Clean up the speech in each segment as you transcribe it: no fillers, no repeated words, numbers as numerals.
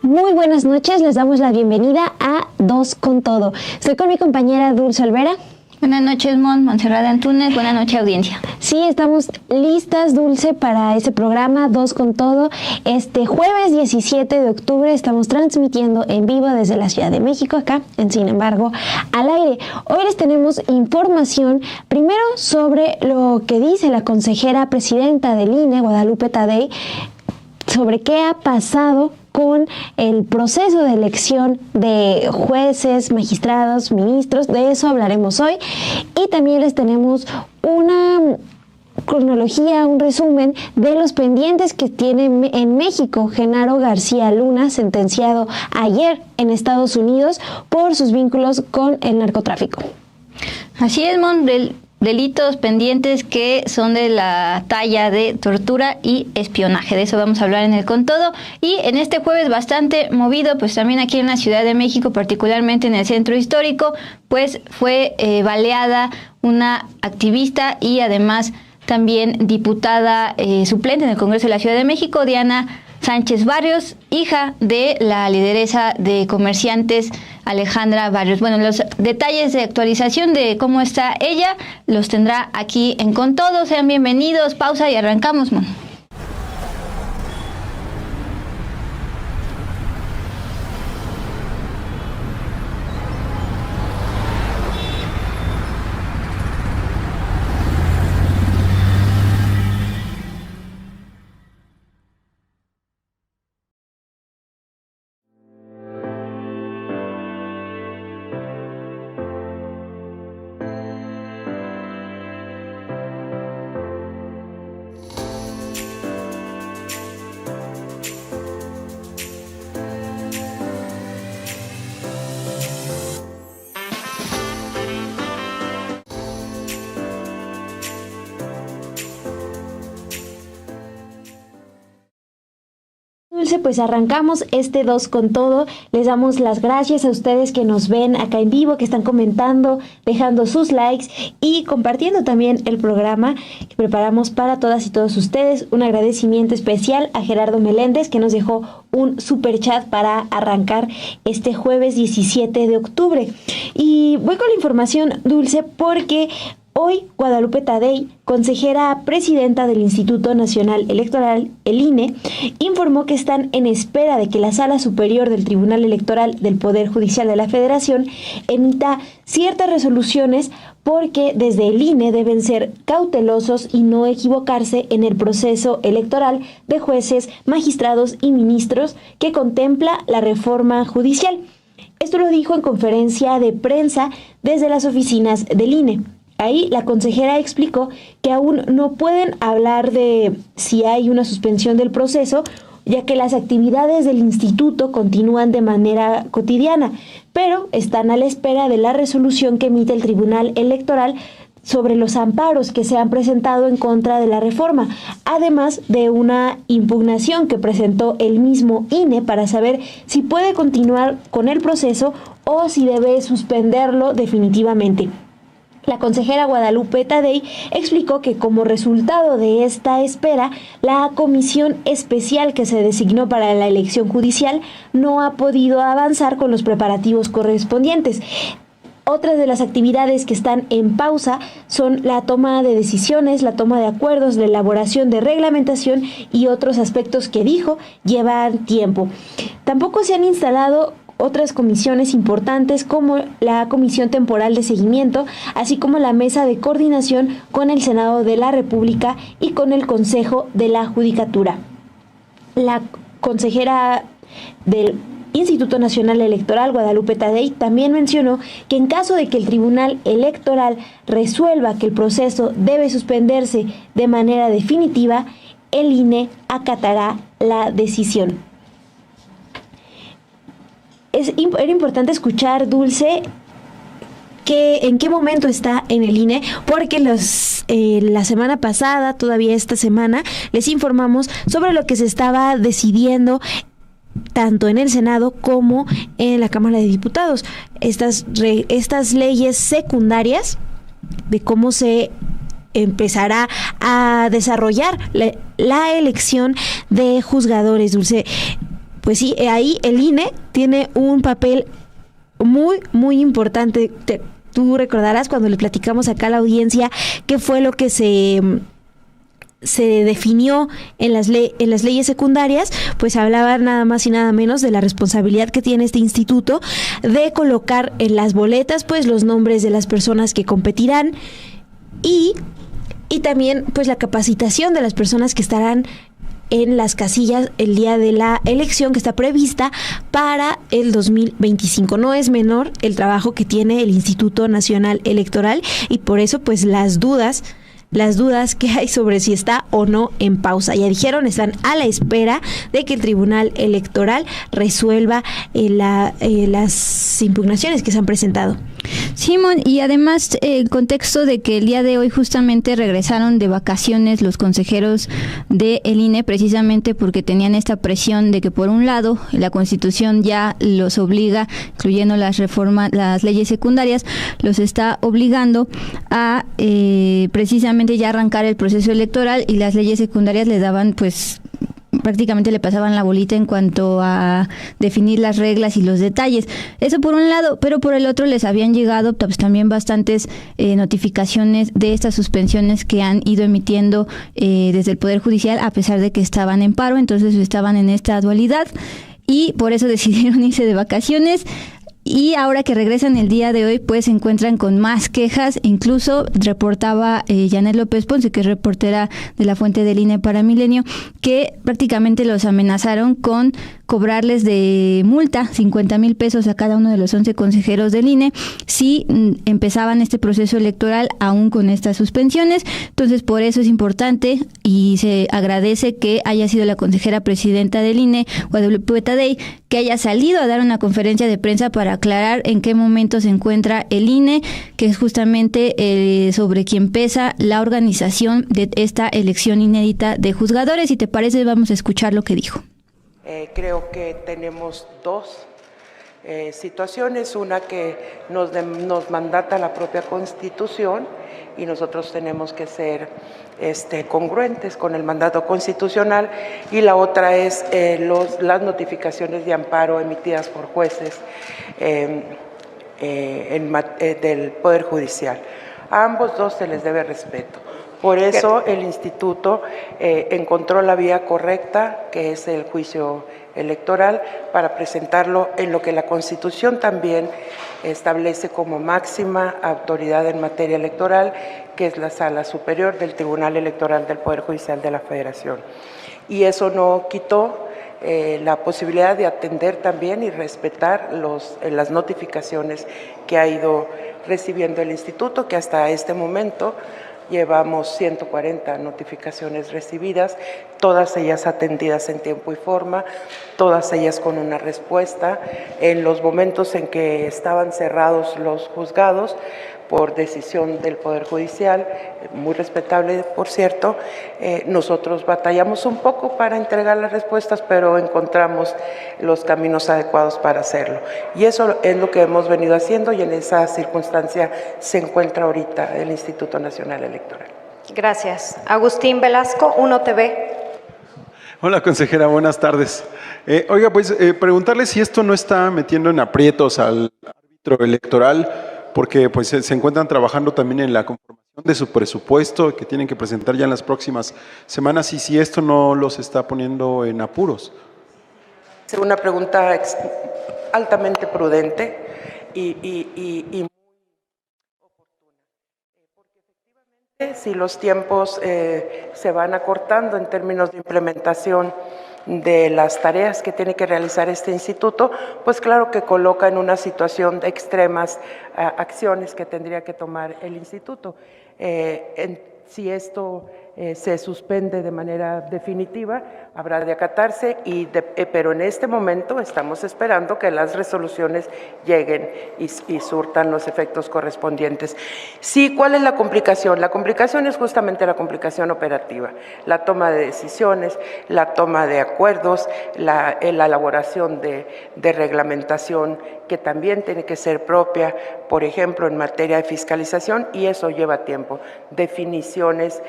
Muy buenas noches, les damos la bienvenida a Dos con Todo. Estoy con mi compañera Dulce Olvera. Buenas noches, Montserrat Antunes. Buenas noches, audiencia. Sí, estamos listas, Dulce, para este programa Dos con Todo. Este jueves 17 de octubre estamos transmitiendo en vivo desde la Ciudad de México, acá en Sin Embargo al Aire. Hoy les tenemos información, primero sobre lo que dice la consejera presidenta del INE, Guadalupe Tadei, sobre qué ha pasado con el proceso de elección de jueces, magistrados, ministros. De eso hablaremos hoy. Y también les tenemos una cronología, un resumen de los pendientes que tiene en México Genaro García Luna, sentenciado ayer en Estados Unidos por sus vínculos con el narcotráfico. Así es, delitos pendientes que son de la talla de tortura y espionaje. De eso vamos a hablar en el Con Todo. Y en este jueves bastante movido, pues también aquí en la Ciudad de México, particularmente en el centro histórico, pues fue baleada una activista y además también diputada suplente en el Congreso de la Ciudad de México, Diana Sánchez Barrios, hija de la lideresa de comerciantes Alejandra Barrios. Bueno, los detalles de actualización de cómo está ella los tendrá aquí en Con Todo. Sean bienvenidos, pausa y arrancamos, Mon. Dulce, pues arrancamos este Dos con Todo. Les damos las gracias a ustedes que nos ven acá en vivo, que están comentando, dejando sus likes y compartiendo también el programa que preparamos para todas y todos ustedes. Un agradecimiento especial a Gerardo Meléndez, que nos dejó un super chat para arrancar este jueves 17 de octubre. Y voy con la información, Dulce, porque hoy Guadalupe Tadei, consejera presidenta del Instituto Nacional Electoral, el INE, informó que están en espera de que la Sala Superior del Tribunal Electoral del Poder Judicial de la Federación emita ciertas resoluciones, porque desde el INE deben ser cautelosos y no equivocarse en el proceso electoral de jueces, magistrados y ministros que contempla la reforma judicial. Esto lo dijo en conferencia de prensa desde las oficinas del INE. Ahí la consejera explicó que aún no pueden hablar de si hay una suspensión del proceso, ya que las actividades del instituto continúan de manera cotidiana, pero están a la espera de la resolución que emite el Tribunal Electoral sobre los amparos que se han presentado en contra de la reforma, además de una impugnación que presentó el mismo INE para saber si puede continuar con el proceso o si debe suspenderlo definitivamente. La consejera Guadalupe Tadei explicó que como resultado de esta espera, la comisión especial que se designó para la elección judicial no ha podido avanzar con los preparativos correspondientes. Otras de las actividades que están en pausa son la toma de decisiones, la toma de acuerdos, la elaboración de reglamentación y otros aspectos que dijo llevan tiempo. Tampoco se han instalado otras comisiones importantes como la Comisión Temporal de Seguimiento, así como la Mesa de Coordinación con el Senado de la República y con el Consejo de la Judicatura. La consejera del Instituto Nacional Electoral, Guadalupe Tadei, también mencionó que en caso de que el Tribunal Electoral resuelva que el proceso debe suspenderse de manera definitiva, el INE acatará la decisión. Era importante escuchar, Dulce, en qué momento está en el INE, porque la semana pasada, todavía esta semana, les informamos sobre lo que se estaba decidiendo tanto en el Senado como en la Cámara de Diputados. Estas leyes secundarias de cómo se empezará a desarrollar la elección de juzgadores, Dulce. Pues sí, ahí el INE tiene un papel muy, muy importante. Tú recordarás cuando le platicamos acá a la audiencia qué fue lo que se definió en las leyes secundarias, pues hablaba nada más y nada menos de la responsabilidad que tiene este instituto de colocar en las boletas pues los nombres de las personas que competirán y también pues la capacitación de las personas que estarán en las casillas el día de la elección que está prevista para el 2025. No es menor el trabajo que tiene el Instituto Nacional Electoral y por eso pues las dudas que hay sobre si está o no en pausa. Ya dijeron, están a la espera de que el Tribunal Electoral resuelva las impugnaciones que se han presentado. Simón, y además el contexto de que el día de hoy justamente regresaron de vacaciones los consejeros del INE precisamente porque tenían esta presión de que por un lado la Constitución ya los obliga, incluyendo las leyes secundarias, los está obligando a precisamente ya arrancar el proceso electoral y las leyes secundarias le daban pues prácticamente le pasaban la bolita en cuanto a definir las reglas y los detalles. Eso por un lado, pero por el otro les habían llegado pues, también bastantes notificaciones de estas suspensiones que han ido emitiendo desde el Poder Judicial a pesar de que estaban en paro, entonces estaban en esta dualidad y por eso decidieron irse de vacaciones. Y ahora que regresan el día de hoy, pues se encuentran con más quejas. Incluso reportaba Janet López Ponce, que es reportera de la fuente del INE para Milenio, que prácticamente los amenazaron con cobrarles de multa 50,000 pesos a cada uno de los 11 consejeros del INE si empezaban este proceso electoral aún con estas suspensiones. Entonces, por eso es importante y se agradece que haya sido la consejera presidenta del INE, Guadalupe Tadei, que haya salido a dar una conferencia de prensa para aclarar en qué momento se encuentra el INE, que es justamente sobre quien pesa la organización de esta elección inédita de juzgadores. Si te parece, vamos a escuchar lo que dijo. Creo que tenemos dos situaciones, una que nos mandata la propia Constitución y nosotros tenemos que ser congruentes con el mandato constitucional, y la otra es las notificaciones de amparo emitidas por jueces del Poder Judicial. A ambos dos se les debe respeto. Por eso el instituto encontró la vía correcta, que es el juicio electoral, para presentarlo en lo que la Constitución también establece como máxima autoridad en materia electoral, que es la Sala Superior del Tribunal Electoral del Poder Judicial de la Federación. Y eso no quitó la posibilidad de atender también y respetar las notificaciones que ha ido recibiendo el instituto, que hasta este momento llevamos 140 notificaciones recibidas, todas ellas atendidas en tiempo y forma, todas ellas con una respuesta. En los momentos en que estaban cerrados los juzgados por decisión del Poder Judicial, muy respetable por cierto, nosotros batallamos un poco para entregar las respuestas, pero encontramos los caminos adecuados para hacerlo. Y eso es lo que hemos venido haciendo, y en esa circunstancia se encuentra ahorita el Instituto Nacional Electoral. Gracias. Agustín Velasco, 1TV. Hola, consejera, buenas tardes. Oiga, pues preguntarle si esto no está metiendo en aprietos al árbitro electoral, porque pues se encuentran trabajando también en la conformación de su presupuesto que tienen que presentar ya en las próximas semanas, y si esto no los está poniendo en apuros. Es una pregunta altamente prudente y muy oportuna, porque efectivamente si los tiempos se van acortando en términos de implementación de las tareas que tiene que realizar este instituto, pues claro que coloca en una situación de extremas acciones que tendría que tomar el instituto. Si esto se suspende de manera definitiva, habrá de acatarse, pero en este momento estamos esperando que las resoluciones lleguen y surtan los efectos correspondientes. Sí, ¿cuál es la complicación? La complicación es justamente la complicación operativa, la toma de decisiones, la toma de acuerdos, la elaboración de reglamentación que también tiene que ser propia, por ejemplo, en materia de fiscalización, y eso lleva tiempo, definiciones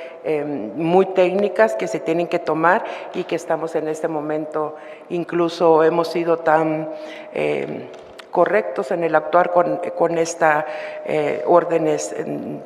muy técnicas que se tienen que tomar y que estamos en este momento, incluso hemos sido tan correctos en el actuar con esta órdenes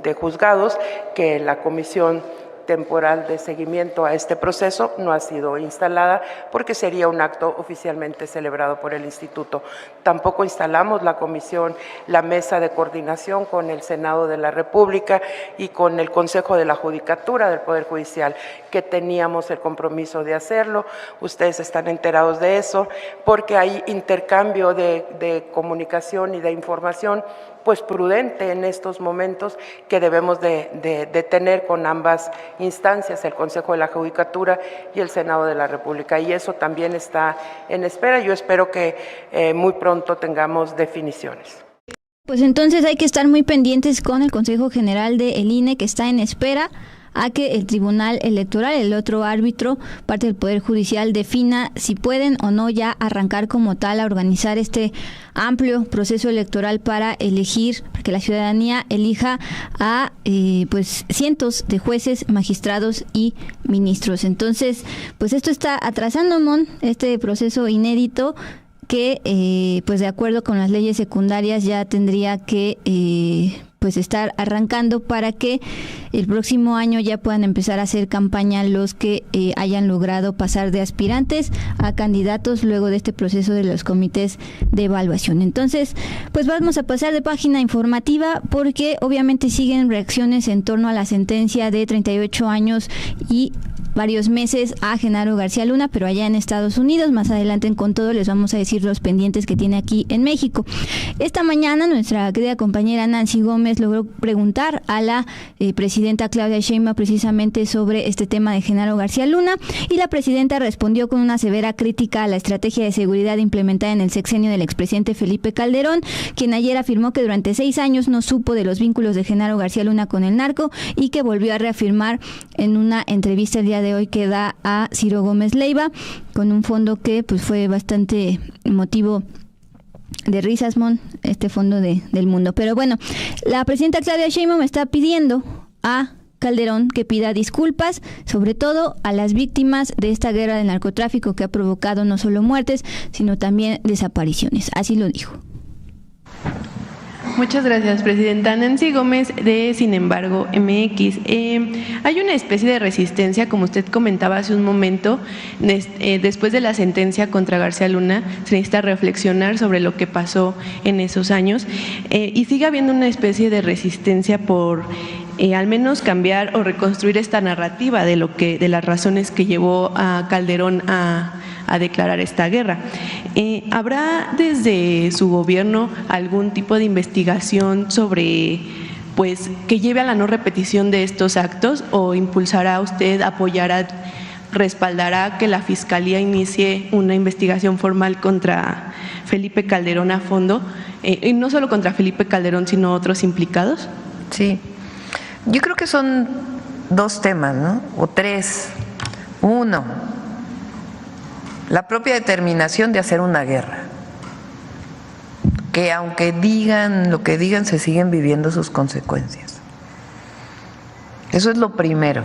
de juzgados que la comisión temporal de seguimiento a este proceso no ha sido instalada porque sería un acto oficialmente celebrado por el instituto. Tampoco instalamos la comisión, la mesa de coordinación con el Senado de la República y con el Consejo de la Judicatura del Poder Judicial, que teníamos el compromiso de hacerlo. Ustedes están enterados de eso porque hay intercambio de comunicación y de información pues prudente en estos momentos que debemos de tener con ambas instancias, el Consejo de la Judicatura y el Senado de la República, y eso también está en espera. Yo espero que muy pronto tengamos definiciones. Pues entonces hay que estar muy pendientes con el Consejo General del INE, que está en espera a que el Tribunal Electoral, el otro árbitro, parte del Poder Judicial, defina si pueden o no ya arrancar como tal a organizar este amplio proceso electoral para elegir, para que la ciudadanía elija a pues cientos de jueces, magistrados y ministros. Entonces, pues esto está atrasando, Mon, este proceso inédito que pues de acuerdo con las leyes secundarias ya tendría que pues estar arrancando para que el próximo año ya puedan empezar a hacer campaña los que hayan logrado pasar de aspirantes a candidatos luego de este proceso de los comités de evaluación. Entonces, pues vamos a pasar de página informativa porque obviamente siguen reacciones en torno a la sentencia de 38 años y varios meses a Genaro García Luna, pero allá en Estados Unidos. Más adelante en Con Todo les vamos a decir los pendientes que tiene aquí en México. Esta mañana nuestra querida compañera Nancy Gómez logró preguntar a la presidenta Claudia Sheinbaum precisamente sobre este tema de Genaro García Luna, y la presidenta respondió con una severa crítica a la estrategia de seguridad implementada en el sexenio del expresidente Felipe Calderón, quien ayer afirmó que durante 6 años no supo de los vínculos de Genaro García Luna con el narco, y que volvió a reafirmar en una entrevista el día de hoy que da a Ciro Gómez Leiva, con un fondo que pues fue bastante motivo de risas, Mon, este fondo del mundo. Pero bueno, la presidenta Claudia Sheinbaum está pidiendo a Calderón que pida disculpas, sobre todo a las víctimas de esta guerra del narcotráfico que ha provocado no solo muertes, sino también desapariciones. Así lo dijo. Muchas gracias, presidenta. Nancy Gómez, de Sin embargo MX. Hay una especie de resistencia, como usted comentaba hace un momento, después de la sentencia contra García Luna, se necesita reflexionar sobre lo que pasó en esos años, y sigue habiendo una especie de resistencia por al menos cambiar o reconstruir esta narrativa de las razones que llevó a Calderón a declarar esta guerra. ¿Habrá desde su gobierno algún tipo de investigación sobre, pues, que lleve a la no repetición de estos actos, o impulsará usted, apoyará, respaldará que la Fiscalía inicie una investigación formal contra Felipe Calderón a fondo, y no solo contra Felipe Calderón, sino otros implicados? Sí, yo creo que son 2 temas, ¿no? O 3. 1, la propia determinación de hacer una guerra, que aunque digan lo que digan, se siguen viviendo sus consecuencias. Eso es lo primero,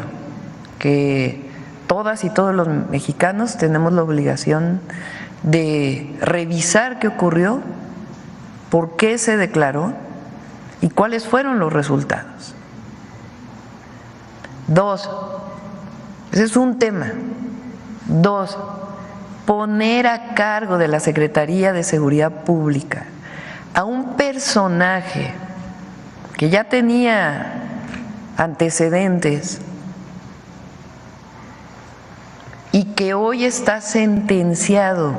que todas y todos los mexicanos tenemos la obligación de revisar qué ocurrió, por qué se declaró y cuáles fueron los resultados. 2, ese es un tema. 2, poner a cargo de la Secretaría de Seguridad Pública a un personaje que ya tenía antecedentes y que hoy está sentenciado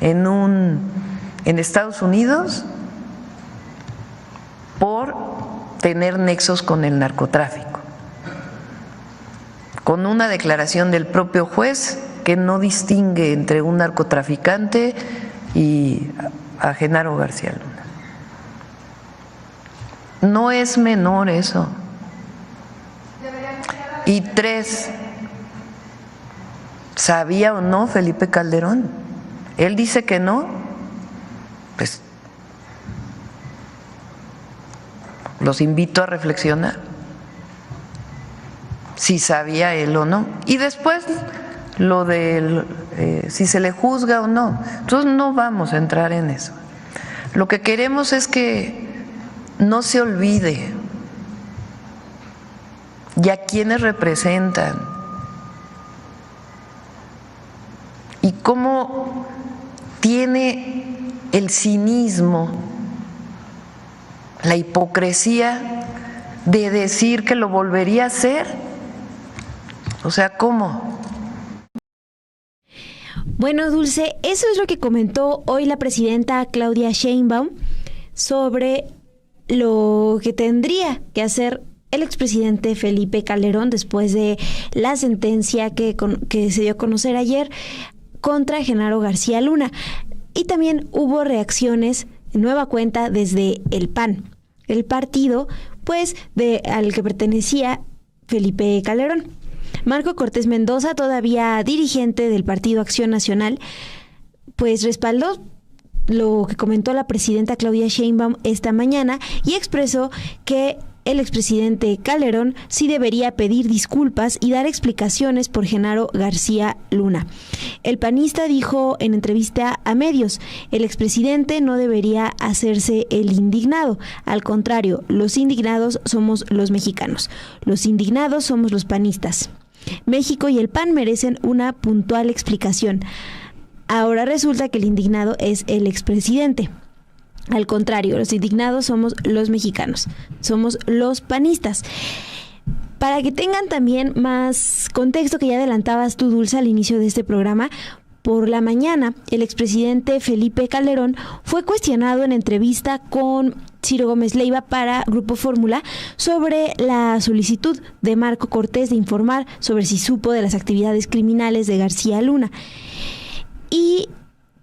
en Estados Unidos por tener nexos con el narcotráfico, con una declaración del propio juez que no distingue entre un narcotraficante y a Genaro García Luna. No es menor eso. Y 3, ¿sabía o no Felipe Calderón? Él dice que no, pues los invito a reflexionar. si sabía él o no. Y después lo de si se le juzga o no. Entonces no vamos a entrar en eso. Lo que queremos es que no se olvide y a quienes representan y cómo tiene el cinismo, la hipocresía de decir que lo volvería a hacer. O sea, ¿cómo? Bueno, Dulce, eso es lo que comentó hoy la presidenta Claudia Sheinbaum sobre lo que tendría que hacer el expresidente Felipe Calderón después de la sentencia que se dio a conocer ayer contra Genaro García Luna. Y también hubo reacciones en nueva cuenta desde el PAN, el partido pues al que pertenecía Felipe Calderón. Marco Cortés Mendoza, todavía dirigente del Partido Acción Nacional, pues respaldó lo que comentó la presidenta Claudia Sheinbaum esta mañana y expresó que el expresidente Calderón sí debería pedir disculpas y dar explicaciones por Genaro García Luna. El panista dijo en entrevista a medios, el expresidente no debería hacerse el indignado. Al contrario, los indignados somos los mexicanos. Los indignados somos los panistas. México y el PAN merecen una puntual explicación. Ahora resulta que el indignado es el expresidente. Al contrario, los indignados somos los mexicanos, somos los panistas. Para que tengan también más contexto que ya adelantabas tú, Dulce, al inicio de este programa, por la mañana el expresidente Felipe Calderón fue cuestionado en entrevista con Ciro Gómez Leiva para Grupo Fórmula sobre la solicitud de Marco Cortés de informar sobre si supo de las actividades criminales de García Luna. Y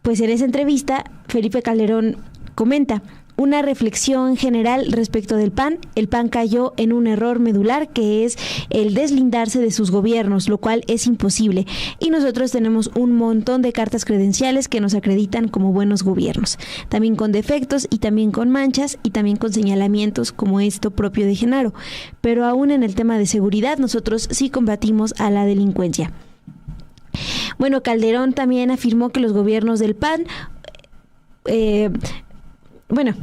pues en esa entrevista Felipe Calderón comenta una reflexión general respecto del PAN. El PAN cayó en un error medular que es el deslindarse de sus gobiernos, lo cual es imposible. Y nosotros tenemos un montón de cartas credenciales que nos acreditan como buenos gobiernos. También con defectos y también con manchas y también con señalamientos como esto propio de Genaro. Pero aún en el tema de seguridad nosotros sí combatimos a la delincuencia. Bueno, Calderón también afirmó que los gobiernos del PAN bueno,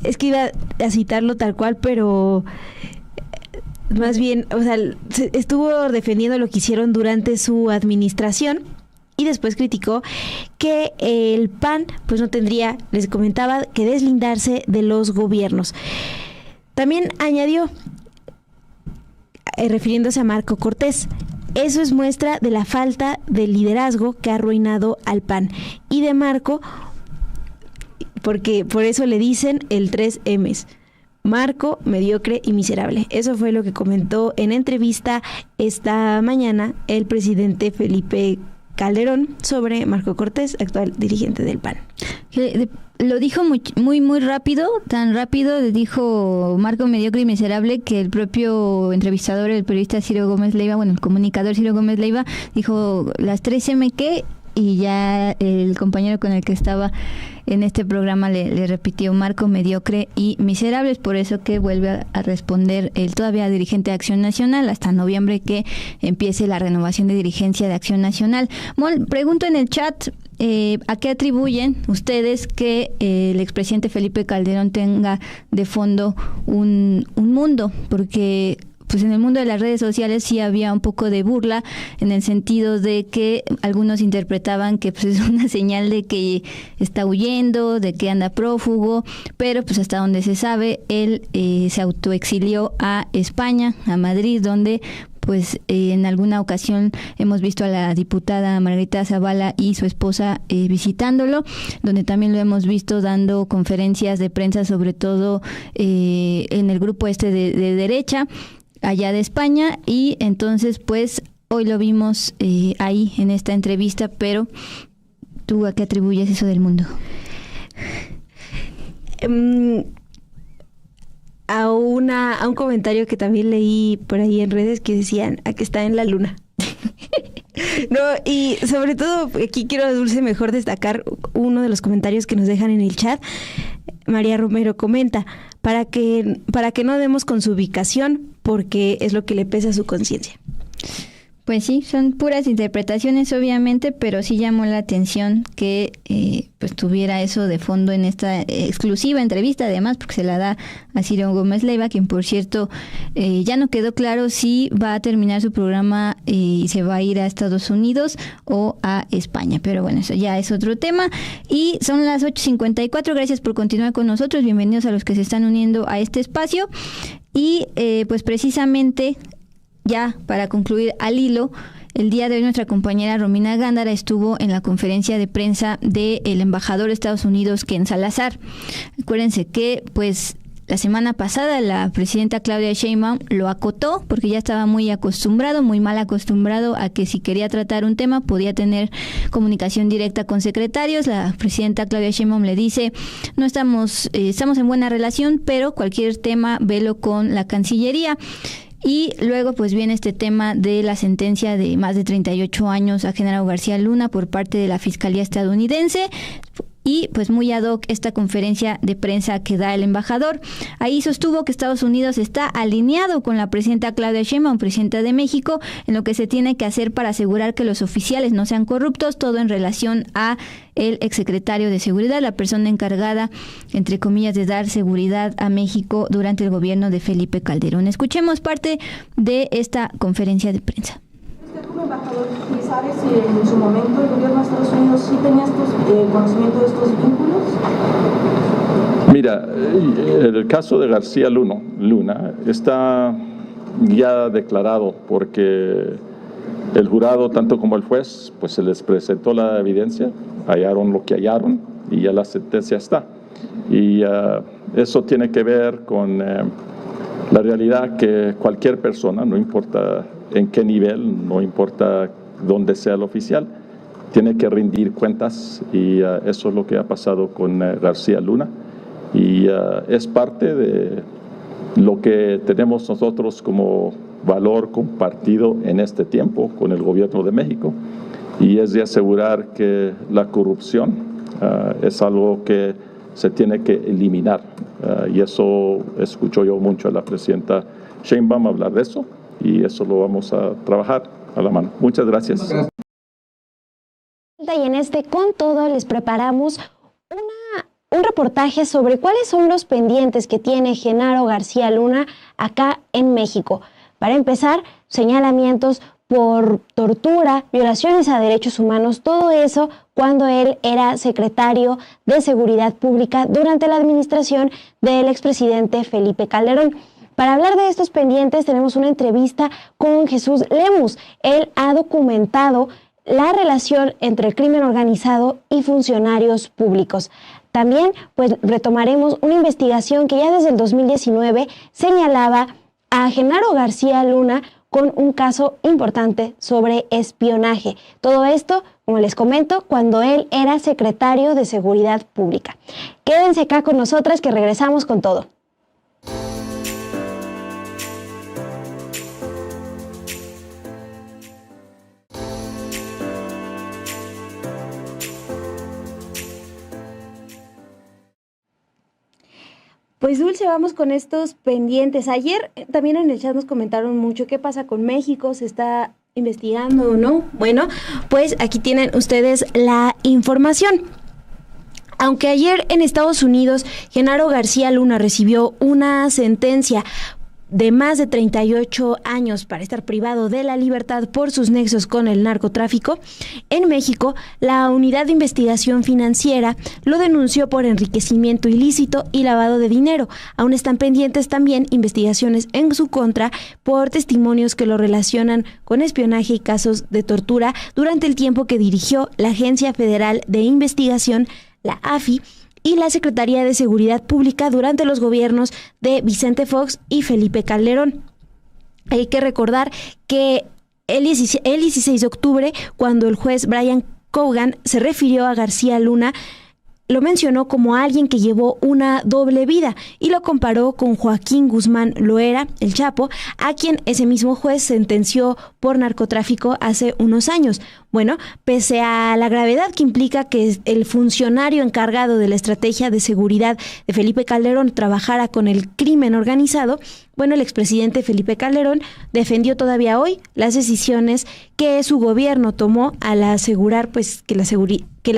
es que iba a citarlo tal cual, pero más bien, o sea, estuvo defendiendo lo que hicieron durante su administración y después criticó que el PAN pues no tendría, les comentaba, que deslindarse de los gobiernos. También añadió, refiriéndose a Marco Cortés, eso es muestra de la falta de liderazgo que ha arruinado al PAN. Y de Marco, porque por eso le dicen el 3Ms. Marco, mediocre y miserable. Eso fue lo que comentó en entrevista esta mañana el presidente Felipe Calderón sobre Marco Cortés, actual dirigente del PAN. Lo dijo muy rápido, tan rápido, dijo Marco mediocre y miserable que el propio entrevistador, el periodista Ciro Gómez Leiva, bueno, el comunicador Ciro Gómez Leiva, dijo las 3M que, y ya el compañero con el que estaba en este programa le repitió Marco mediocre y miserable. Es por eso que vuelve a responder el todavía dirigente de Acción Nacional hasta noviembre que empiece la renovación de dirigencia de Acción Nacional. Mol, pregunto en el chat, ¿a qué atribuyen ustedes que el expresidente Felipe Calderón tenga de fondo un mundo? Porque pues en el mundo de las redes sociales sí había un poco de burla en el sentido de que algunos interpretaban que pues es una señal de que está huyendo, de que anda prófugo, pero pues hasta donde se sabe él se autoexilió a España, a Madrid, donde pues en alguna ocasión hemos visto a la diputada Margarita Zavala y su esposa visitándolo, donde también lo hemos visto dando conferencias de prensa, sobre todo en el grupo de derecha, allá de España, y entonces pues hoy lo vimos ahí en esta entrevista. Pero ¿tú a qué atribuyes eso del mundo? A un comentario que también leí por ahí en redes que decían a que está en la luna. No, y sobre todo aquí quiero, Dulce, mejor destacar uno de los comentarios que nos dejan en el chat. María Romero comenta, para que no demos con su ubicación, porque es lo que le pesa a su conciencia. Pues sí, son puras interpretaciones obviamente, pero sí llamó la atención que pues tuviera eso de fondo en esta exclusiva entrevista, además porque se la da a Ciro Gómez Leiva, quien por cierto ya no quedó claro si va a terminar su programa y se va a ir a Estados Unidos o a España, pero bueno, eso ya es otro tema. Y son las 8:54, gracias por continuar con nosotros, bienvenidos a los que se están uniendo a este espacio y pues precisamente ya para concluir al hilo, el día de hoy nuestra compañera Romina Gándara estuvo en la conferencia de prensa del embajador de Estados Unidos, Ken Salazar. Acuérdense que pues la semana pasada la presidenta Claudia Sheinbaum lo acotó porque ya estaba muy mal acostumbrado a que si quería tratar un tema podía tener comunicación directa con secretarios. La presidenta Claudia Sheinbaum le dice, no estamos en buena relación, pero cualquier tema velo con la Cancillería. Y luego pues viene este tema de la sentencia de más de 38 años a Genaro García Luna por parte de la Fiscalía estadounidense. Y pues muy ad hoc esta conferencia de prensa que da el embajador. Ahí sostuvo que Estados Unidos está alineado con la presidenta Claudia Sheinbaum, presidenta de México, en lo que se tiene que hacer para asegurar que los oficiales no sean corruptos, todo en relación a el exsecretario de Seguridad, la persona encargada, entre comillas, de dar seguridad a México durante el gobierno de Felipe Calderón. Escuchemos parte de esta conferencia de prensa. Como embajador, ¿sabe si en su momento el gobierno de Estados Unidos sí tenía conocimiento de estos vínculos? Mira, el caso de García Luna está ya declarado porque el jurado, tanto como el juez, pues se les presentó la evidencia, hallaron lo que hallaron y ya la sentencia está. Y eso tiene que ver con la realidad que cualquier persona, no importa en qué nivel, no importa dónde sea el oficial, tiene que rendir cuentas y eso es lo que ha pasado con García Luna y es parte de lo que tenemos nosotros como valor compartido en este tiempo con el gobierno de México y es de asegurar que la corrupción es algo que se tiene que eliminar y eso escucho yo mucho a la presidenta Sheinbaum hablar de eso. Y eso lo vamos a trabajar a la mano. Muchas gracias. Y en este Con Todo les preparamos un reportaje sobre cuáles son los pendientes que tiene Genaro García Luna acá en México. Para empezar, señalamientos por tortura, violaciones a derechos humanos, todo eso cuando él era secretario de Seguridad Pública durante la administración del expresidente Felipe Calderón. Para hablar de estos pendientes tenemos una entrevista con Jesús Lemus. Él ha documentado la relación entre el crimen organizado y funcionarios públicos. También pues retomaremos una investigación que ya desde el 2019 señalaba a Genaro García Luna con un caso importante sobre espionaje. Todo esto, como les comento, cuando él era secretario de Seguridad Pública. Quédense acá con nosotras que regresamos con todo. Pues Dulce, vamos con estos pendientes. Ayer también en el chat nos comentaron mucho qué pasa con México, se está investigando o no. Bueno, pues aquí tienen ustedes la información. Aunque ayer en Estados Unidos Genaro García Luna recibió una sentencia de más de 38 años para estar privado de la libertad por sus nexos con el narcotráfico, en México, la Unidad de Investigación Financiera lo denunció por enriquecimiento ilícito y lavado de dinero. Aún están pendientes también investigaciones en su contra por testimonios que lo relacionan con espionaje y casos de tortura durante el tiempo que dirigió la Agencia Federal de Investigación, la AFI, y la Secretaría de Seguridad Pública durante los gobiernos de Vicente Fox y Felipe Calderón. Hay que recordar que el 16 de octubre, cuando el juez Brian Cogan se refirió a García Luna, lo mencionó como alguien que llevó una doble vida y lo comparó con Joaquín Guzmán Loera, el Chapo, a quien ese mismo juez sentenció por narcotráfico hace unos años. Bueno, pese a la gravedad que implica que el funcionario encargado de la estrategia de seguridad de Felipe Calderón trabajara con el crimen organizado, Bueno, el expresidente Felipe Calderón defendió todavía hoy las decisiones que su gobierno tomó al asegurar pues que la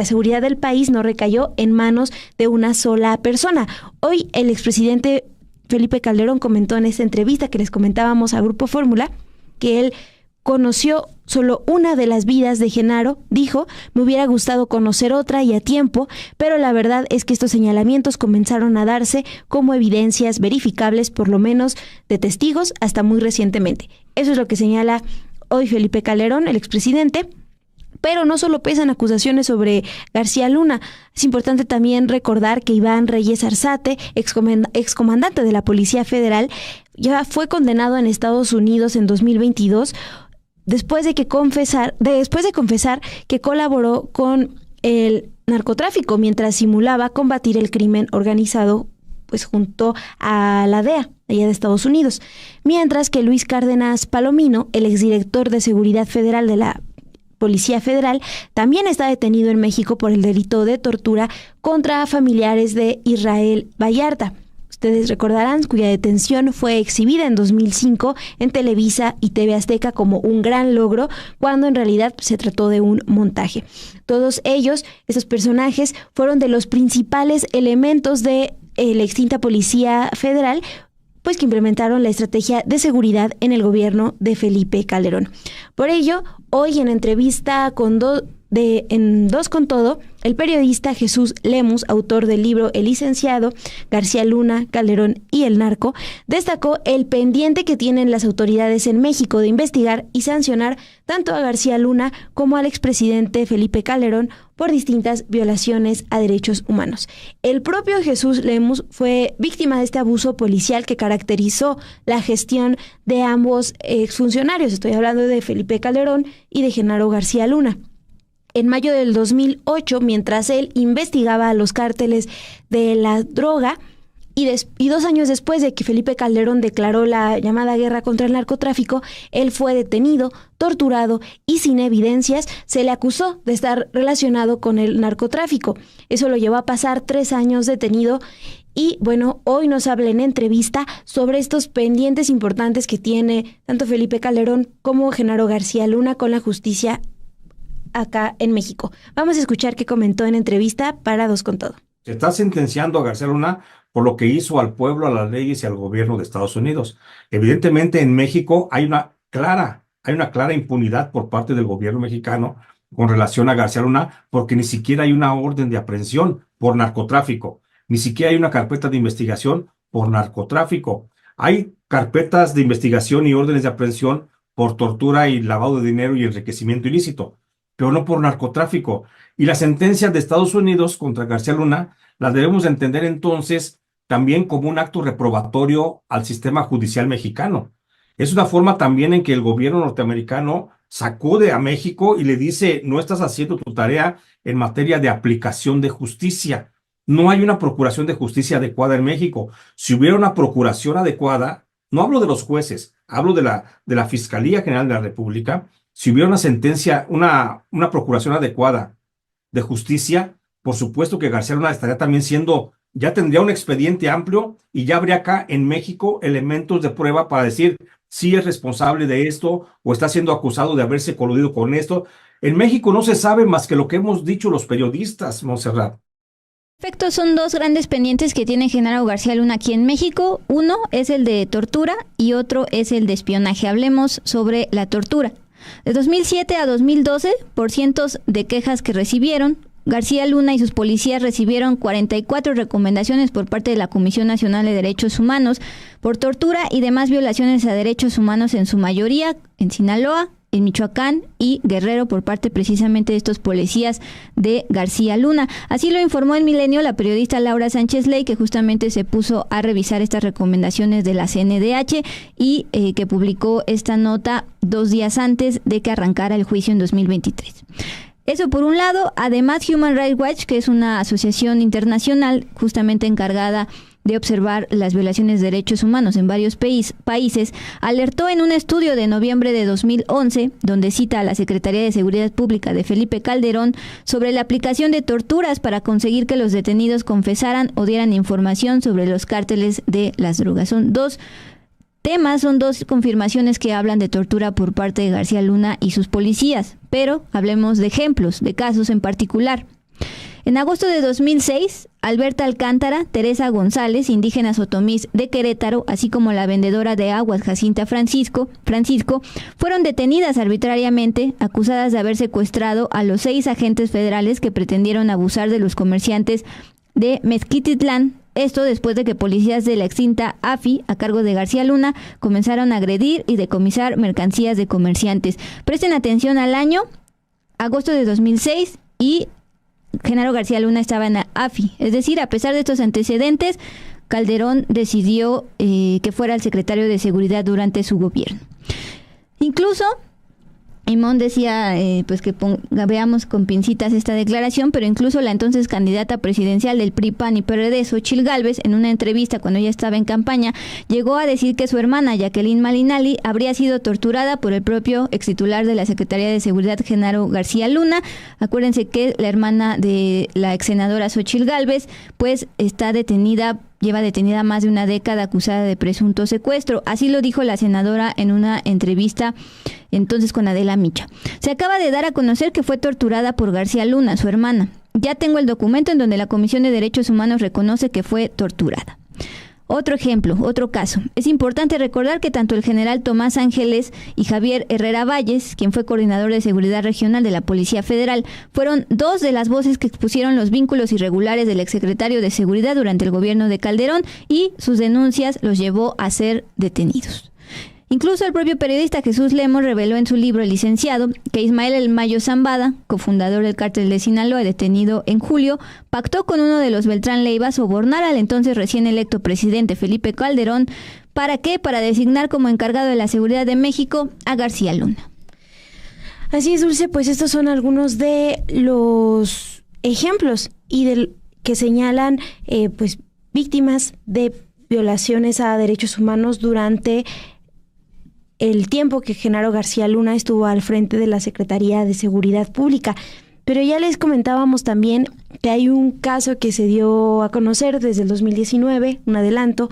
seguridad del país no recayó en manos de una sola persona. Hoy el expresidente Felipe Calderón comentó en esta entrevista que les comentábamos a Grupo Fórmula que él conoció solo una de las vidas de Genaro. Dijo: me hubiera gustado conocer otra y a tiempo, pero la verdad es que estos señalamientos comenzaron a darse como evidencias verificables, por lo menos de testigos, hasta muy recientemente. Eso es lo que señala hoy Felipe Calderón, el expresidente. Pero no solo pesan acusaciones sobre García Luna. Es importante también recordar que Iván Reyes Arzate, excomandante de la Policía Federal, ya fue condenado en Estados Unidos en 2022 después de confesar que colaboró con el narcotráfico mientras simulaba combatir el crimen organizado pues junto a la DEA, allá de Estados Unidos. Mientras que Luis Cárdenas Palomino, el exdirector de Seguridad Federal de la Policía Federal, también está detenido en México por el delito de tortura contra familiares de Israel Vallarta. Ustedes recordarán cuya detención fue exhibida en 2005 en Televisa y TV Azteca como un gran logro, cuando en realidad se trató de un montaje. Todos ellos, estos personajes, fueron de los principales elementos de la extinta Policía Federal, pues que implementaron la estrategia de seguridad en el gobierno de Felipe Calderón. Por ello, hoy en entrevista en Dos con Todo, el periodista Jesús Lemus, autor del libro El licenciado, García Luna, Calderón y el narco, destacó el pendiente que tienen las autoridades en México de investigar y sancionar tanto a García Luna como al expresidente Felipe Calderón por distintas violaciones a derechos humanos. El propio Jesús Lemus fue víctima de este abuso policial que caracterizó la gestión de ambos exfuncionarios. Estoy hablando de Felipe Calderón y de Genaro García Luna. En mayo del 2008, mientras él investigaba a los cárteles de la droga, y 2 años después de que Felipe Calderón declaró la llamada guerra contra el narcotráfico, él fue detenido, torturado y sin evidencias se le acusó de estar relacionado con el narcotráfico. Eso lo llevó a pasar 3 años detenido. Y bueno, hoy nos habla en entrevista sobre estos pendientes importantes que tiene tanto Felipe Calderón como Genaro García Luna con la justicia acá en México. Vamos a escuchar qué comentó en entrevista para Dos con Todo. Se está sentenciando a García Luna por lo que hizo al pueblo, a las leyes y al gobierno de Estados Unidos. Evidentemente en México hay una clara impunidad por parte del gobierno mexicano con relación a García Luna, porque ni siquiera hay una orden de aprehensión por narcotráfico, ni siquiera hay una carpeta de investigación por narcotráfico. Hay carpetas de investigación y órdenes de aprehensión por tortura y lavado de dinero y enriquecimiento ilícito, pero no por narcotráfico. Y las sentencias de Estados Unidos contra García Luna las debemos entender entonces también como un acto reprobatorio al sistema judicial mexicano. Es una forma también en que el gobierno norteamericano sacude a México y le dice: no estás haciendo tu tarea en materia de aplicación de justicia. No hay una procuración de justicia adecuada en México. Si hubiera una procuración adecuada, no hablo de los jueces, hablo de la Fiscalía General de la República. Si hubiera una sentencia, una procuración adecuada de justicia, por supuesto que García Luna estaría también ya tendría un expediente amplio y ya habría acá en México elementos de prueba para decir si es responsable de esto o está siendo acusado de haberse coludido con esto. En México no se sabe más que lo que hemos dicho los periodistas, Montserrat. Perfecto, son 2 grandes pendientes que tiene Genaro García Luna aquí en México. Uno es el de tortura y otro es el de espionaje. Hablemos sobre la tortura. De 2007 a 2012, por cientos de quejas que recibieron, García Luna y sus policías recibieron 44 recomendaciones por parte de la Comisión Nacional de Derechos Humanos por tortura y demás violaciones a derechos humanos, en su mayoría en Sinaloa, en Michoacán y Guerrero, por parte precisamente de estos policías de García Luna. Así lo informó en Milenio la periodista Laura Sánchez Ley, que justamente se puso a revisar estas recomendaciones de la CNDH y que publicó esta nota 2 días antes de que arrancara el juicio en 2023. Eso por un lado. Además, Human Rights Watch, que es una asociación internacional justamente encargada de observar las violaciones de derechos humanos en varios países, alertó en un estudio de noviembre de 2011, donde cita a la Secretaría de Seguridad Pública de Felipe Calderón, sobre la aplicación de torturas para conseguir que los detenidos confesaran o dieran información sobre los cárteles de las drogas. Son 2 temas son 2 confirmaciones que hablan de tortura por parte de García Luna y sus policías, pero hablemos de ejemplos, de casos en particular. En agosto de 2006, Alberta Alcántara, Teresa González, indígenas otomís de Querétaro, así como la vendedora de aguas Jacinta Francisco, fueron detenidas arbitrariamente, acusadas de haber secuestrado a los 6 agentes federales que pretendieron abusar de los comerciantes de Mezquititlán. Esto después de que policías de la extinta AFI, a cargo de García Luna, comenzaron a agredir y decomisar mercancías de comerciantes. Presten atención al año, agosto de 2006, y Genaro García Luna estaba en la AFI. Es decir, a pesar de estos antecedentes, Calderón decidió que fuera el secretario de Seguridad durante su gobierno. Incluso, Imón decía pues que veamos con pincitas esta declaración, pero incluso la entonces candidata presidencial del PRI, PAN y PRD, Xóchitl Gálvez, en una entrevista cuando ella estaba en campaña, llegó a decir que su hermana, Jacqueline Malinali, habría sido torturada por el propio extitular de la Secretaría de Seguridad, Genaro García Luna. Acuérdense que la hermana de la ex senadora Xóchitl Gálvez, pues lleva detenida más de una década acusada de presunto secuestro. Así lo dijo la senadora en una entrevista entonces con Adela Micha. Se acaba de dar a conocer que fue torturada por García Luna, su hermana. Ya tengo el documento en donde la Comisión de Derechos Humanos reconoce que fue torturada. Otro ejemplo, otro caso. Es importante recordar que tanto el general Tomás Ángeles y Javier Herrera Valles, quien fue coordinador de seguridad regional de la Policía Federal, fueron 2 de las voces que expusieron los vínculos irregulares del exsecretario de Seguridad durante el gobierno de Calderón, y sus denuncias los llevó a ser detenidos. Incluso el propio periodista Jesús Lemos reveló en su libro El Licenciado que Ismael El Mayo Zambada, cofundador del cártel de Sinaloa, detenido en julio, pactó con uno de los Beltrán Leiva sobornar al entonces recién electo presidente Felipe Calderón. ¿Para qué? Para designar como encargado de la seguridad de México a García Luna. Así es, Dulce, pues estos son algunos de los ejemplos que señalan pues víctimas de violaciones a derechos humanos durante el tiempo que Genaro García Luna estuvo al frente de la Secretaría de Seguridad Pública. Pero ya les comentábamos también que hay un caso que se dio a conocer desde el 2019, un adelanto,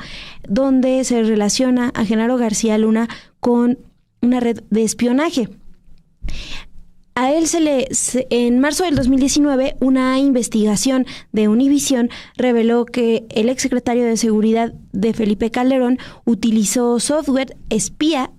donde se relaciona a Genaro García Luna con una red de espionaje. A él en marzo del 2019, una investigación de Univisión reveló que el exsecretario de Seguridad de Felipe Calderón utilizó software espía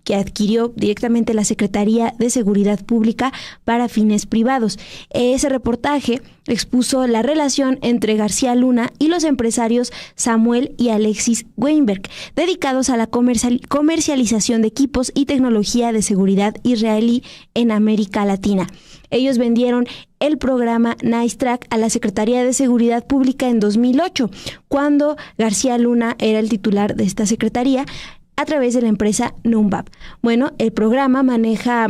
que adquirió directamente la Secretaría de Seguridad Pública para fines privados. Ese reportaje expuso la relación entre García Luna y los empresarios Samuel y Alexis Weinberg, dedicados a la comercialización de equipos y tecnología de seguridad israelí en América Latina. Ellos vendieron el programa NiceTrack a la Secretaría de Seguridad Pública en 2008, cuando García Luna era el titular de esta secretaría, a través de la empresa Numbab. Bueno, el programa maneja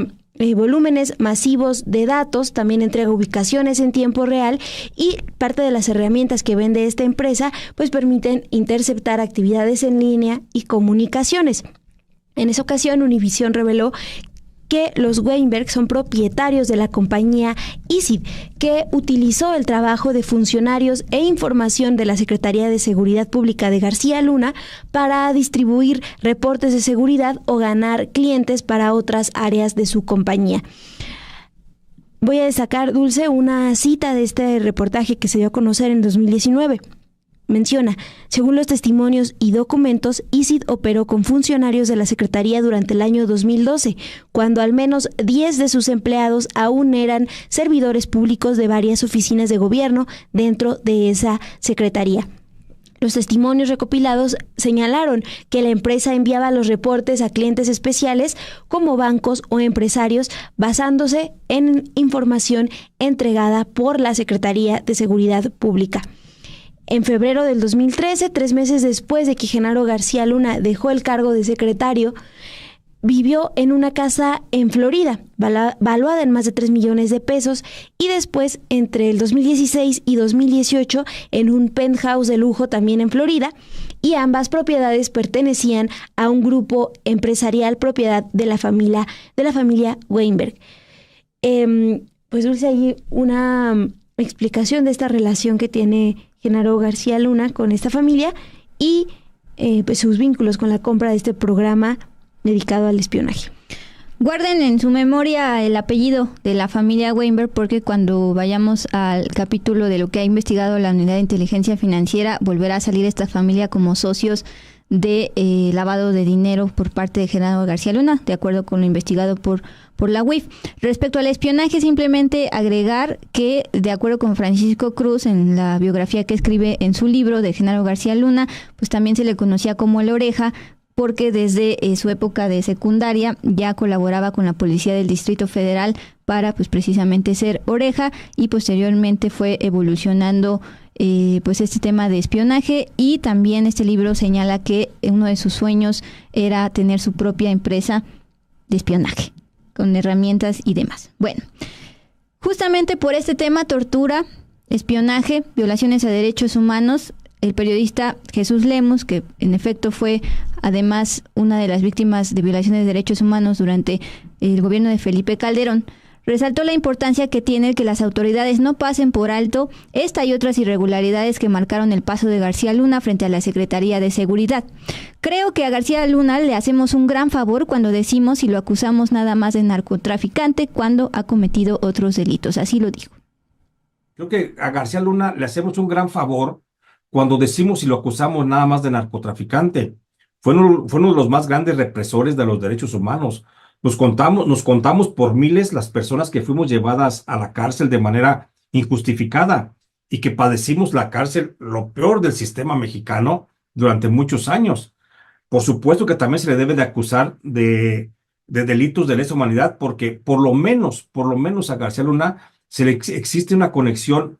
volúmenes masivos de datos, también entrega ubicaciones en tiempo real, y parte de las herramientas que vende esta empresa pues permiten interceptar actividades en línea y comunicaciones. En esa ocasión, Univisión reveló que los Weinberg son propietarios de la compañía ISID, que utilizó el trabajo de funcionarios e información de la Secretaría de Seguridad Pública de García Luna para distribuir reportes de seguridad o ganar clientes para otras áreas de su compañía. Voy a destacar, Dulce, una cita de este reportaje que se dio a conocer en 2019. Menciona, según los testimonios y documentos, ISID operó con funcionarios de la Secretaría durante el año 2012, cuando al menos 10 de sus empleados aún eran servidores públicos de varias oficinas de gobierno dentro de esa Secretaría. Los testimonios recopilados señalaron que la empresa enviaba los reportes a clientes especiales como bancos o empresarios basándose en información entregada por la Secretaría de Seguridad Pública. En febrero del 2013, 3 meses después de que Genaro García Luna dejó el cargo de secretario, vivió en una casa en Florida, valuada en más de 3 millones de pesos, y después, entre el 2016 y 2018, en un penthouse de lujo también en Florida, y ambas propiedades pertenecían a un grupo empresarial propiedad de la familia Weinberg. Pues Dulce, hay una explicación de esta relación que tiene Genaro García Luna con esta familia, y pues sus vínculos con la compra de este programa dedicado al espionaje. Guarden en su memoria el apellido de la familia Weinberg, porque cuando vayamos al capítulo de lo que ha investigado la Unidad de Inteligencia Financiera, volverá a salir esta familia como socios de lavado de dinero por parte de Genaro García Luna, de acuerdo con lo investigado por la UIF. Respecto al espionaje, simplemente agregar que, de acuerdo con Francisco Cruz, en la biografía que escribe en su libro de Genaro García Luna, pues también se le conocía como el Oreja, porque desde su época de secundaria ya colaboraba con la Policía del Distrito Federal para pues precisamente ser oreja, y posteriormente fue evolucionando pues este tema de espionaje. Y también este libro señala que uno de sus sueños era tener su propia empresa de espionaje con herramientas y demás. Bueno, justamente por este tema, tortura, espionaje, violaciones a derechos humanos, el periodista Jesús Lemus, que en efecto fue además una de las víctimas de violaciones de derechos humanos durante el gobierno de Felipe Calderón, resaltó la importancia que tiene que las autoridades no pasen por alto esta y otras irregularidades que marcaron el paso de García Luna frente a la Secretaría de Seguridad. Creo que a García Luna le hacemos un gran favor cuando decimos y lo acusamos nada más de narcotraficante cuando ha cometido otros delitos. Así lo dijo. Creo que a García Luna le hacemos un gran favor cuando decimos y lo acusamos nada más de narcotraficante. Fue uno de los más grandes represores de los derechos humanos. Nos contamos por miles las personas que fuimos llevadas a la cárcel de manera injustificada y que padecimos la cárcel, lo peor del sistema mexicano, durante muchos años. Por supuesto que también se le debe de acusar de delitos de lesa humanidad, porque por lo menos a García Luna existe una conexión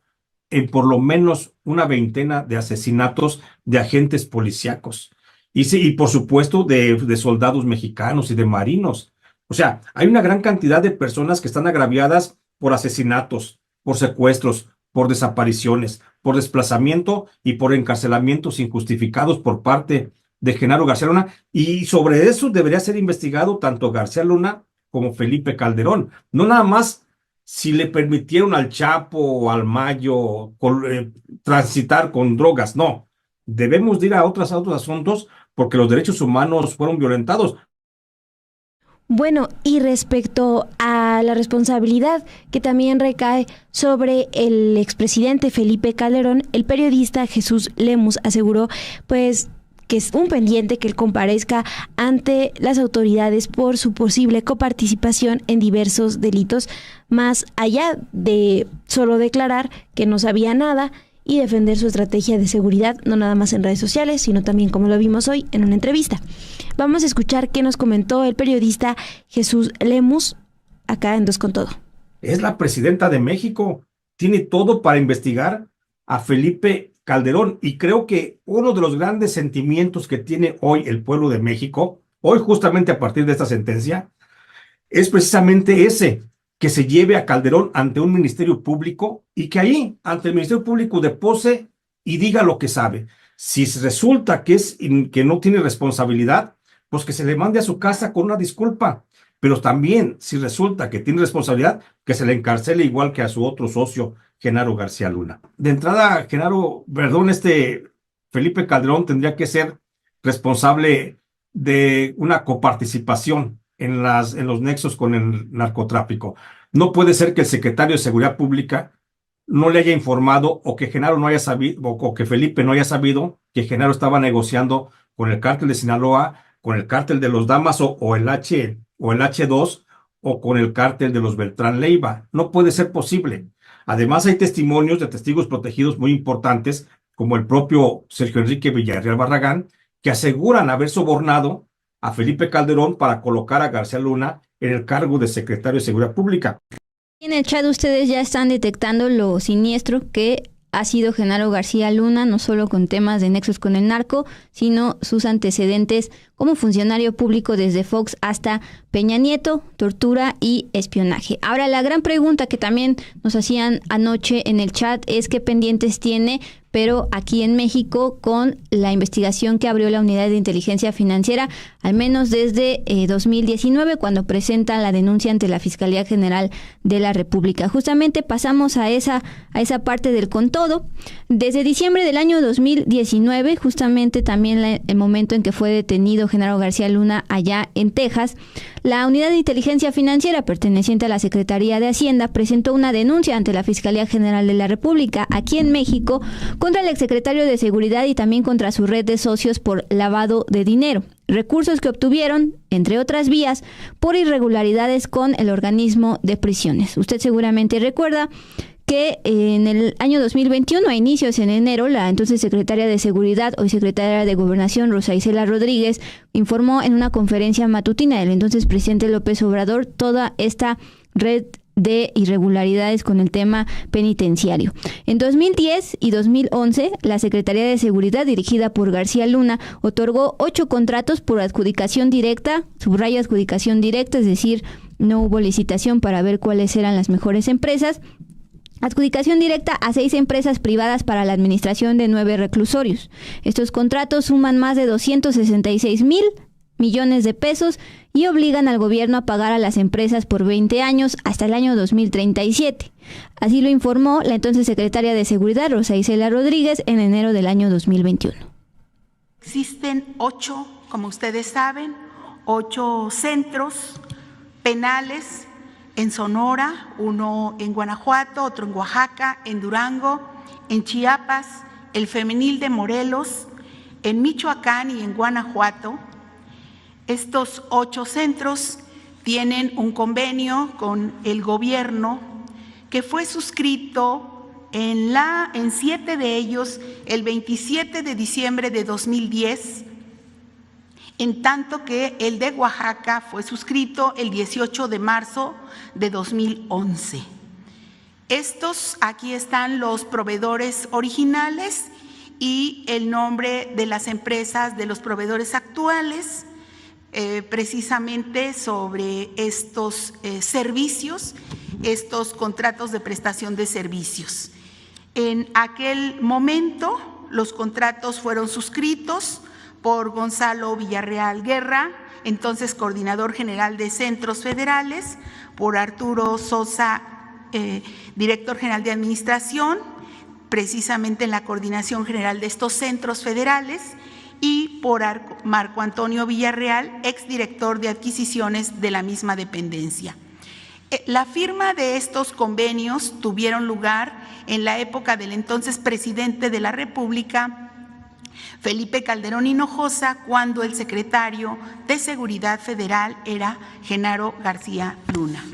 en por lo menos una veintena de asesinatos de agentes policíacos. Y por supuesto de soldados mexicanos y de marinos. O sea, hay una gran cantidad de personas que están agraviadas por asesinatos, por secuestros, por desapariciones, por desplazamiento y por encarcelamientos injustificados por parte de Genaro García Luna. Y sobre eso debería ser investigado tanto García Luna como Felipe Calderón. No nada más si le permitieron al Chapo o al Mayo transitar con drogas, no. Debemos ir a otros asuntos porque los derechos humanos fueron violentados. Bueno, y respecto a la responsabilidad que también recae sobre el expresidente Felipe Calderón, el periodista Jesús Lemus aseguró pues que es un pendiente que él comparezca ante las autoridades por su posible coparticipación en diversos delitos, más allá de solo declarar que no sabía nada y defender su estrategia de seguridad, no nada más en redes sociales, sino también, como lo vimos hoy, en una entrevista. Vamos a escuchar qué nos comentó el periodista Jesús Lemus acá en Dos con Todo. Es la presidenta de México, tiene todo para investigar a Felipe Calderón, y creo que uno de los grandes sentimientos que tiene hoy el pueblo de México, hoy justamente a partir de esta sentencia, es precisamente ese, que se lleve a Calderón ante un ministerio público y que ahí, ante el ministerio público, depose y diga lo que sabe. Si resulta que no tiene responsabilidad, pues que se le mande a su casa con una disculpa. Pero también, si resulta que tiene responsabilidad, que se le encarcele igual que a su otro socio, Genaro García Luna. De entrada, Felipe Calderón tendría que ser responsable de una coparticipación en los nexos con el narcotráfico. No puede ser que el secretario de Seguridad Pública no le haya informado, o que Genaro no haya sabido, o que Felipe no haya sabido que Genaro estaba negociando con el cártel de Sinaloa, con el cártel de los Damas o el H2, o con el cártel de los Beltrán Leiva. No puede ser posible. Además, hay testimonios de testigos protegidos muy importantes, como el propio Sergio Enrique Villarreal Barragán, que aseguran haber sobornado a Felipe Calderón para colocar a García Luna en el cargo de secretario de Seguridad Pública. En el chat ustedes ya están detectando lo siniestro que ha sido Genaro García Luna, no solo con temas de nexos con el narco, sino sus antecedentes como funcionario público desde Fox hasta Peña Nieto, tortura y espionaje. Ahora, la gran pregunta que también nos hacían anoche en el chat es qué pendientes tiene pero aquí en México con la investigación que abrió la Unidad de Inteligencia Financiera, al menos desde 2019, cuando presentan la denuncia ante la Fiscalía General de la República. Justamente pasamos a esa parte del con todo. Desde diciembre del año 2019, justamente también el momento en que fue detenido Genaro García Luna allá en Texas, la Unidad de Inteligencia Financiera perteneciente a la Secretaría de Hacienda presentó una denuncia ante la Fiscalía General de la República aquí en México contra el exsecretario de Seguridad y también contra su red de socios por lavado de dinero, recursos que obtuvieron, entre otras vías, por irregularidades con el organismo de prisiones. Usted seguramente recuerda que en el año 2021, a inicios en enero, la entonces secretaria de Seguridad, hoy secretaria de Gobernación, Rosa Isela Rodríguez, informó en una conferencia matutina del entonces presidente López Obrador toda esta red de irregularidades con el tema penitenciario. En 2010 y 2011, la Secretaría de Seguridad, dirigida por García Luna, otorgó 8 contratos por adjudicación directa, subraya adjudicación directa, es decir, no hubo licitación para ver cuáles eran las mejores empresas. Adjudicación directa a 6 empresas privadas para la administración de 9 reclusorios. Estos contratos suman más de 266,000 millones de pesos y obligan al gobierno a pagar a las empresas por 20 años hasta el año 2037. Así lo informó la entonces secretaria de Seguridad, Rosa Isela Rodríguez, en enero del año 2021. Existen 8, como ustedes saben, 8 centros penales en Sonora, uno en Guanajuato, otro en Oaxaca, en Durango, en Chiapas, el femenil de Morelos, en Michoacán y en Guanajuato. Estos 8 centros tienen un convenio con el gobierno que fue suscrito en 7 de ellos el 27 de diciembre de 2010, en tanto que el de Oaxaca fue suscrito el 18 de marzo de 2011. Aquí están los proveedores originales y el nombre de las empresas de los proveedores actuales, precisamente sobre estos servicios, estos contratos de prestación de servicios. En aquel momento, los contratos fueron suscritos por Gonzalo Villarreal Guerra, entonces coordinador general de Centros Federales, por Arturo Sosa, director general de Administración, precisamente en la coordinación general de estos centros federales, y por Marco Antonio Villarreal, exdirector de adquisiciones de la misma dependencia. La firma de estos convenios tuvieron lugar en la época del entonces presidente de la República, Felipe Calderón Hinojosa, cuando el secretario de Seguridad Federal era Genaro García Luna.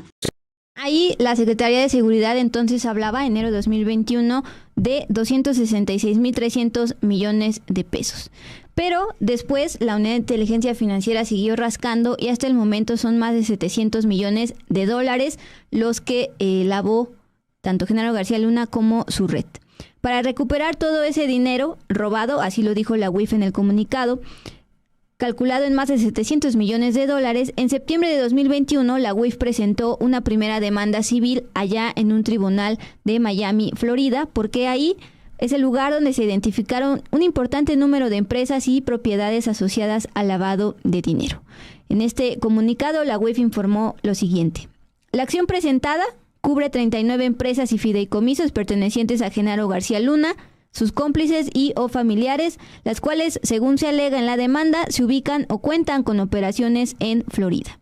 Ahí la Secretaría de Seguridad entonces hablaba, enero de 2021, de 266,300 millones de pesos. Pero después la Unidad de Inteligencia Financiera siguió rascando y hasta el momento son más de 700 millones de dólares los que lavó tanto Genaro García Luna como su red. Para recuperar todo ese dinero robado, así lo dijo la UIF en el comunicado, calculado en más de 700 millones de dólares, en septiembre de 2021 la UIF presentó una primera demanda civil allá en un tribunal de Miami, Florida, porque ahí es el lugar donde se identificaron un importante número de empresas y propiedades asociadas al lavado de dinero. En este comunicado, la UIF informó lo siguiente. La acción presentada cubre 39 empresas y fideicomisos pertenecientes a Genaro García Luna, sus cómplices y o familiares, las cuales, según se alega en la demanda, se ubican o cuentan con operaciones en Florida.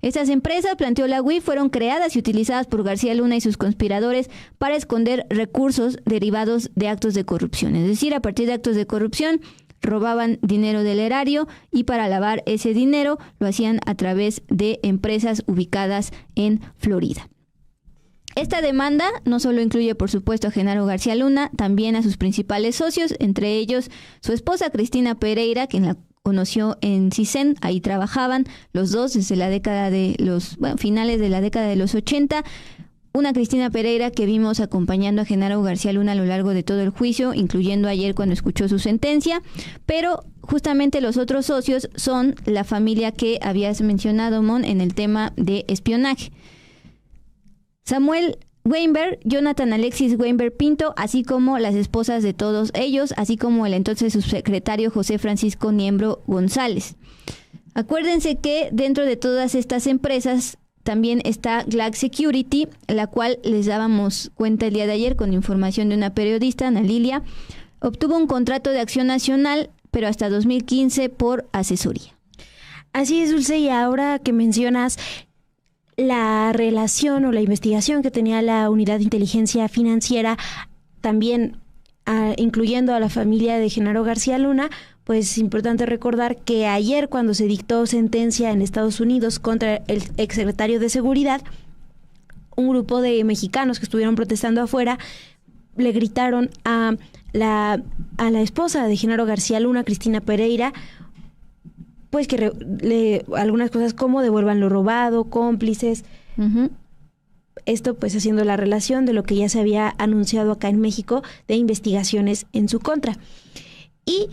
Estas empresas, planteó la UIF, fueron creadas y utilizadas por García Luna y sus conspiradores para esconder recursos derivados de actos de corrupción. Es decir, a partir de actos de corrupción, robaban dinero del erario y para lavar ese dinero lo hacían a través de empresas ubicadas en Florida. Esta demanda no solo incluye, por supuesto, a Genaro García Luna, también a sus principales socios, entre ellos su esposa Cristina Pereira, quien la conoció en CISEN, ahí trabajaban los dos desde la década de finales de la década de los 80. Una Cristina Pereira que vimos acompañando a Genaro García Luna a lo largo de todo el juicio, incluyendo ayer cuando escuchó su sentencia, pero justamente los otros socios son la familia que habías mencionado, Mon, en el tema de espionaje. Samuel Weinberg, Jonathan Alexis Weinberg Pinto, así como las esposas de todos ellos, así como el entonces subsecretario José Francisco Niembro González. Acuérdense que dentro de todas estas empresas también está Glax Security, la cual les dábamos cuenta el día de ayer con información de una periodista, Ana Lilia. Obtuvo un contrato de acción nacional, pero hasta 2015 por asesoría. Así es, Dulce, y ahora que mencionas la relación o la investigación que tenía la Unidad de Inteligencia Financiera, también incluyendo a la familia de Genaro García Luna, pues es importante recordar que ayer, cuando se dictó sentencia en Estados Unidos contra el exsecretario de Seguridad, un grupo de mexicanos que estuvieron protestando afuera le gritaron a la esposa de Genaro García Luna, Cristina Pereira, pues que algunas cosas como devuelvan lo robado, cómplices. Uh-huh. Esto pues haciendo la relación de lo que ya se había anunciado acá en México de investigaciones en su contra. Y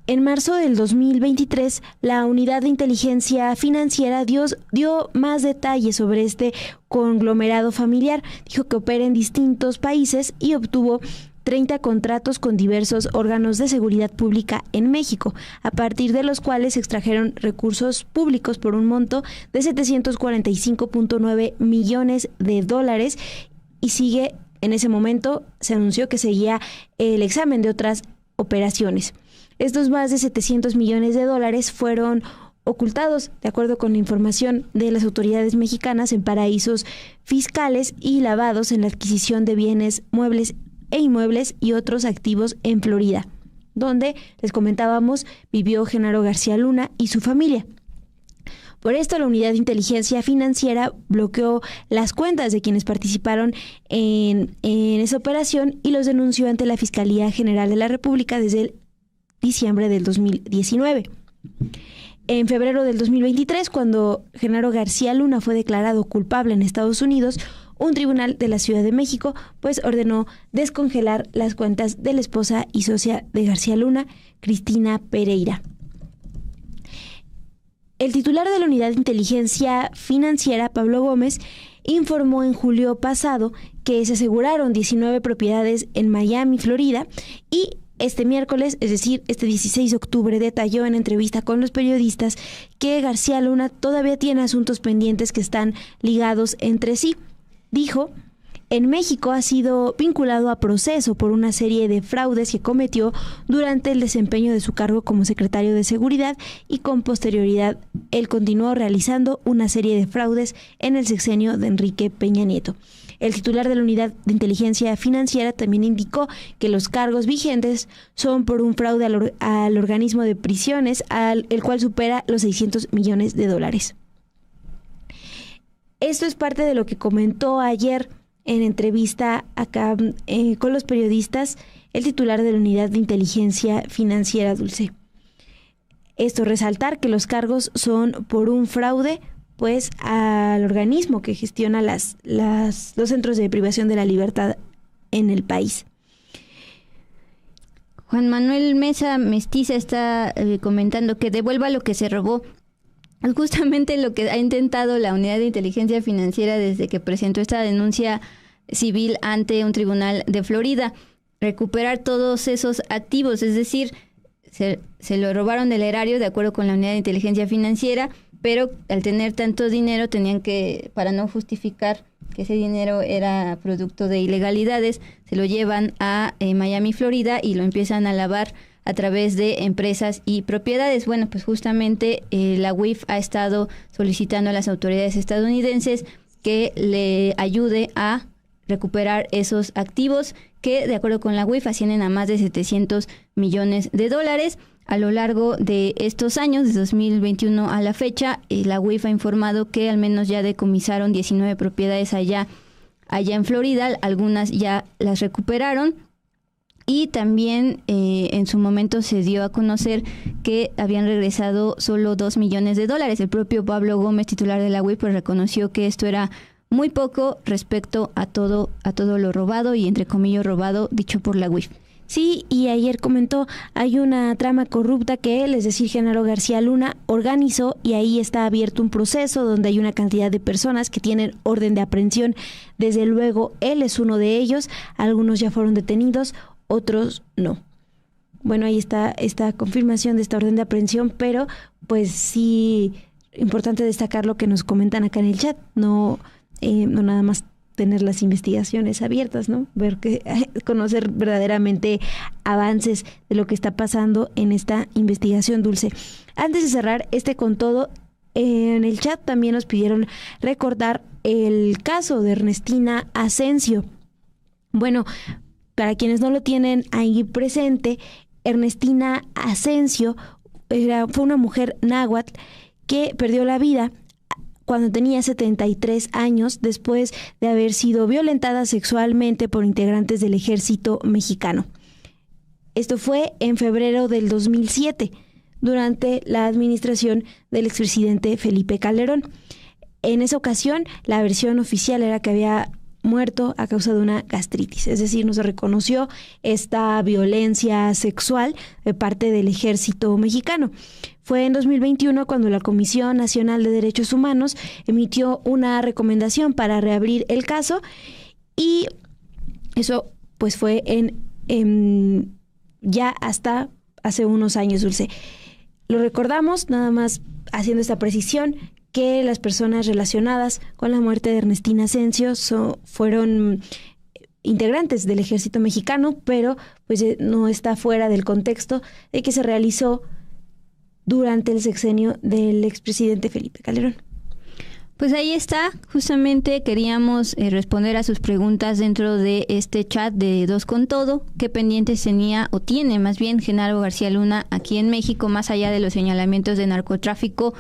en marzo del 2023, la Unidad de Inteligencia Financiera dio más detalles sobre este conglomerado familiar. Dijo que opera en distintos países y obtuvo 30 contratos con diversos órganos de seguridad pública en México, a partir de los cuales se extrajeron recursos públicos por un monto de 745.9 millones de dólares, y sigue, en ese momento se anunció que seguía el examen de otras operaciones. Estos más de 700 millones de dólares fueron ocultados, de acuerdo con la información de las autoridades mexicanas, en paraísos fiscales y lavados en la adquisición de bienes muebles e inmuebles y otros activos en Florida, donde, les comentábamos, vivió Genaro García Luna y su familia. Por esto, la Unidad de Inteligencia Financiera bloqueó las cuentas de quienes participaron en esa operación y los denunció ante la Fiscalía General de la República desde el diciembre del 2019. En febrero del 2023, cuando Genaro García Luna fue declarado culpable en Estados Unidos, un tribunal de la Ciudad de México pues ordenó descongelar las cuentas de la esposa y socia de García Luna, Cristina Pereira. El titular de la Unidad de Inteligencia Financiera, Pablo Gómez, informó en julio pasado que se aseguraron 19 propiedades en Miami, Florida, y este miércoles, es decir, este 16 de octubre, detalló en entrevista con los periodistas que García Luna todavía tiene asuntos pendientes que están ligados entre sí. Dijo, en México ha sido vinculado a proceso por una serie de fraudes que cometió durante el desempeño de su cargo como secretario de Seguridad, y con posterioridad él continuó realizando una serie de fraudes en el sexenio de Enrique Peña Nieto. El titular de la Unidad de Inteligencia Financiera también indicó que los cargos vigentes son por un fraude al organismo de prisiones, el cual supera los 600 millones de dólares. Esto es parte de lo que comentó ayer en entrevista acá con los periodistas el titular de la Unidad de Inteligencia Financiera, Dulce. Esto, resaltar que los cargos son por un fraude pues al organismo que gestiona los centros de privación de la libertad en el país. Juan Manuel Mesa Mestiza está comentando que devuelva lo que se robó. Es justamente lo que ha intentado la Unidad de Inteligencia Financiera desde que presentó esta denuncia civil ante un tribunal de Florida. Recuperar todos esos activos, es decir, se lo robaron del erario de acuerdo con la Unidad de Inteligencia Financiera, pero al tener tanto dinero tenían que, para no justificar que ese dinero era producto de ilegalidades, se lo llevan a Miami, Florida, y lo empiezan a lavar a través de empresas y propiedades. Bueno, pues justamente la UIF ha estado solicitando a las autoridades estadounidenses que le ayude a recuperar esos activos que, de acuerdo con la UIF, ascienden a más de 700 millones de dólares. A lo largo de estos años, de 2021 a la fecha, la UIF ha informado que al menos ya decomisaron 19 propiedades allá en Florida, algunas ya las recuperaron. Y también en su momento se dio a conocer que habían regresado solo 2 millones de dólares. El propio Pablo Gómez, titular de la UIF, pues reconoció que esto era muy poco respecto a todo lo robado, y entre comillas robado, dicho por la UIF. Sí, y ayer comentó, hay una trama corrupta que él, es decir, Genaro García Luna, organizó, y ahí está abierto un proceso donde hay una cantidad de personas que tienen orden de aprehensión. Desde luego, él es uno de ellos, algunos ya fueron detenidos, otros no. Bueno, ahí está esta confirmación de esta orden de aprehensión, pero pues sí, importante destacar lo que nos comentan acá en el chat, no nada más tener las investigaciones abiertas, ¿no? Conocer verdaderamente avances de lo que está pasando en esta investigación, Dulce. Antes de cerrar con todo, en el chat también nos pidieron recordar el caso de Ernestina Asensio. Bueno, para quienes no lo tienen ahí presente, Ernestina Asensio fue una mujer náhuatl que perdió la vida cuando tenía 73 años después de haber sido violentada sexualmente por integrantes del ejército mexicano. Esto fue en febrero del 2007, durante la administración del expresidente Felipe Calderón. En esa ocasión, la versión oficial era que había muerto a causa de una gastritis, es decir, no se reconoció esta violencia sexual de parte del ejército mexicano. Fue en 2021 cuando la Comisión Nacional de Derechos Humanos emitió una recomendación para reabrir el caso, y eso pues fue ya hasta hace unos años, Dulce. Lo recordamos, nada más haciendo esta precisión, que las personas relacionadas con la muerte de Ernestina Asensio fueron integrantes del ejército mexicano, pero pues no está fuera del contexto de que se realizó durante el sexenio del expresidente Felipe Calderón. Pues ahí está, justamente queríamos responder a sus preguntas dentro de este chat de Dos con Todo, qué pendientes tenía o tiene más bien Genaro García Luna aquí en México, más allá de los señalamientos de narcotráfico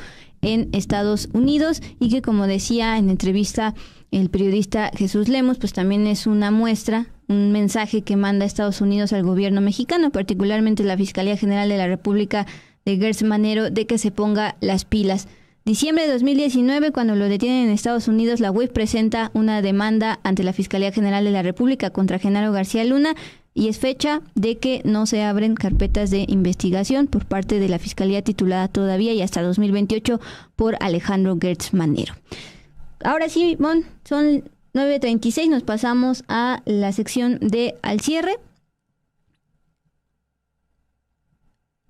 en Estados Unidos, y que, como decía en entrevista el periodista Jesús Lemos, pues también es una muestra, un mensaje que manda Estados Unidos al gobierno mexicano, particularmente la Fiscalía General de la República de Gertz Manero, de que se ponga las pilas. Diciembre de 2019, cuando lo detienen en Estados Unidos, la UIF presenta una demanda ante la Fiscalía General de la República contra Genaro García Luna, y es fecha de que no se abren carpetas de investigación por parte de la Fiscalía titulada todavía y hasta 2028 por Alejandro Gertz Manero. Ahora sí, Mon, son 9:36, nos pasamos a la sección de Al Cierre.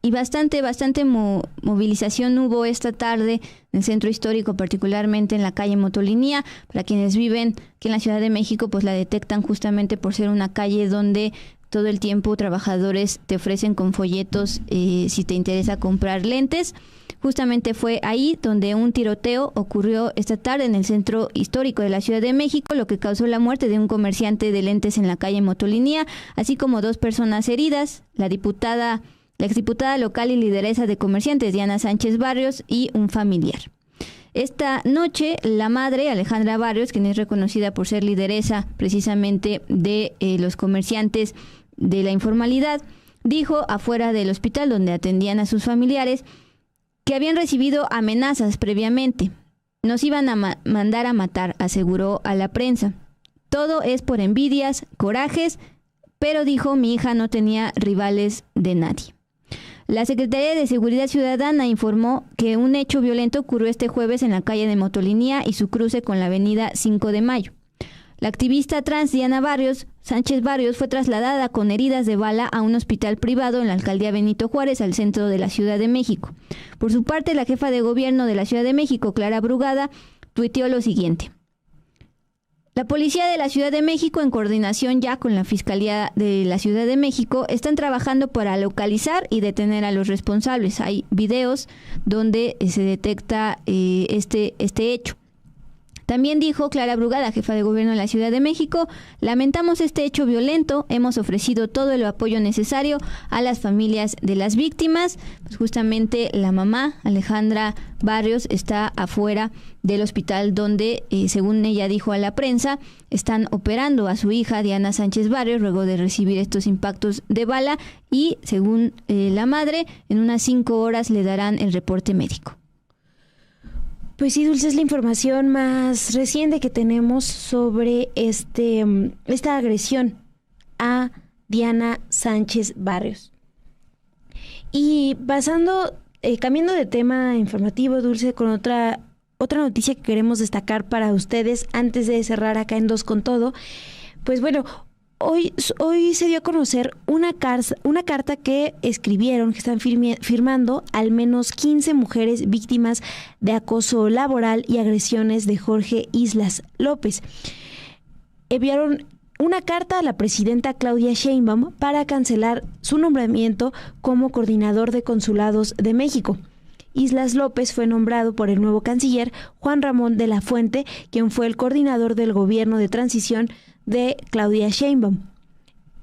Y bastante movilización hubo esta tarde en el centro histórico, particularmente en la calle Motolinía. Para quienes viven aquí en la Ciudad de México, pues la detectan justamente por ser una calle donde todo el tiempo trabajadores te ofrecen con folletos si te interesa comprar lentes. Justamente fue ahí donde un tiroteo ocurrió esta tarde en el centro histórico de la Ciudad de México, lo que causó la muerte de un comerciante de lentes en la calle Motolinía, así como 2 personas heridas, la exdiputada local y lideresa de comerciantes Diana Sánchez Barrios y un familiar. Esta noche, la madre, Alejandra Barrios, quien es reconocida por ser lideresa precisamente de los comerciantes de la informalidad, dijo afuera del hospital donde atendían a sus familiares que habían recibido amenazas previamente. Nos iban a mandar a matar, aseguró a la prensa. Todo es por envidias, corajes, pero dijo, mi hija no tenía rivales de nadie. La Secretaría de Seguridad Ciudadana informó que un hecho violento ocurrió este jueves en la calle de Motolinía y su cruce con la avenida 5 de Mayo. La activista trans Diana Sánchez Barrios fue trasladada con heridas de bala a un hospital privado en la alcaldía Benito Juárez, al centro de la Ciudad de México. Por su parte, la jefa de gobierno de la Ciudad de México, Clara Brugada, tuiteó lo siguiente. La Policía de la Ciudad de México, en coordinación ya con la Fiscalía de la Ciudad de México, están trabajando para localizar y detener a los responsables. Hay videos donde se detecta este hecho. También dijo Clara Brugada, jefa de gobierno de la Ciudad de México, lamentamos este hecho violento, hemos ofrecido todo el apoyo necesario a las familias de las víctimas. Pues justamente la mamá, Alejandra Barrios, está afuera del hospital donde, según ella dijo a la prensa, están operando a su hija Diana Sánchez Barrios luego de recibir estos impactos de bala y, según la madre, en unas 5 horas le darán el reporte médico. Pues sí, Dulce, es la información más reciente que tenemos sobre esta agresión a Diana Sánchez Barrios. Y cambiando de tema informativo, Dulce, con otra noticia que queremos destacar para ustedes antes de cerrar acá en Dos con Todo. Pues bueno, hoy se dio a conocer una carta que escribieron, que están firmando al menos 15 mujeres víctimas de acoso laboral y agresiones de Jorge Islas López. Enviaron una carta a la presidenta Claudia Sheinbaum para cancelar su nombramiento como coordinador de consulados de México. Islas López fue nombrado por el nuevo canciller Juan Ramón de la Fuente, quien fue el coordinador del gobierno de transición de Claudia Sheinbaum.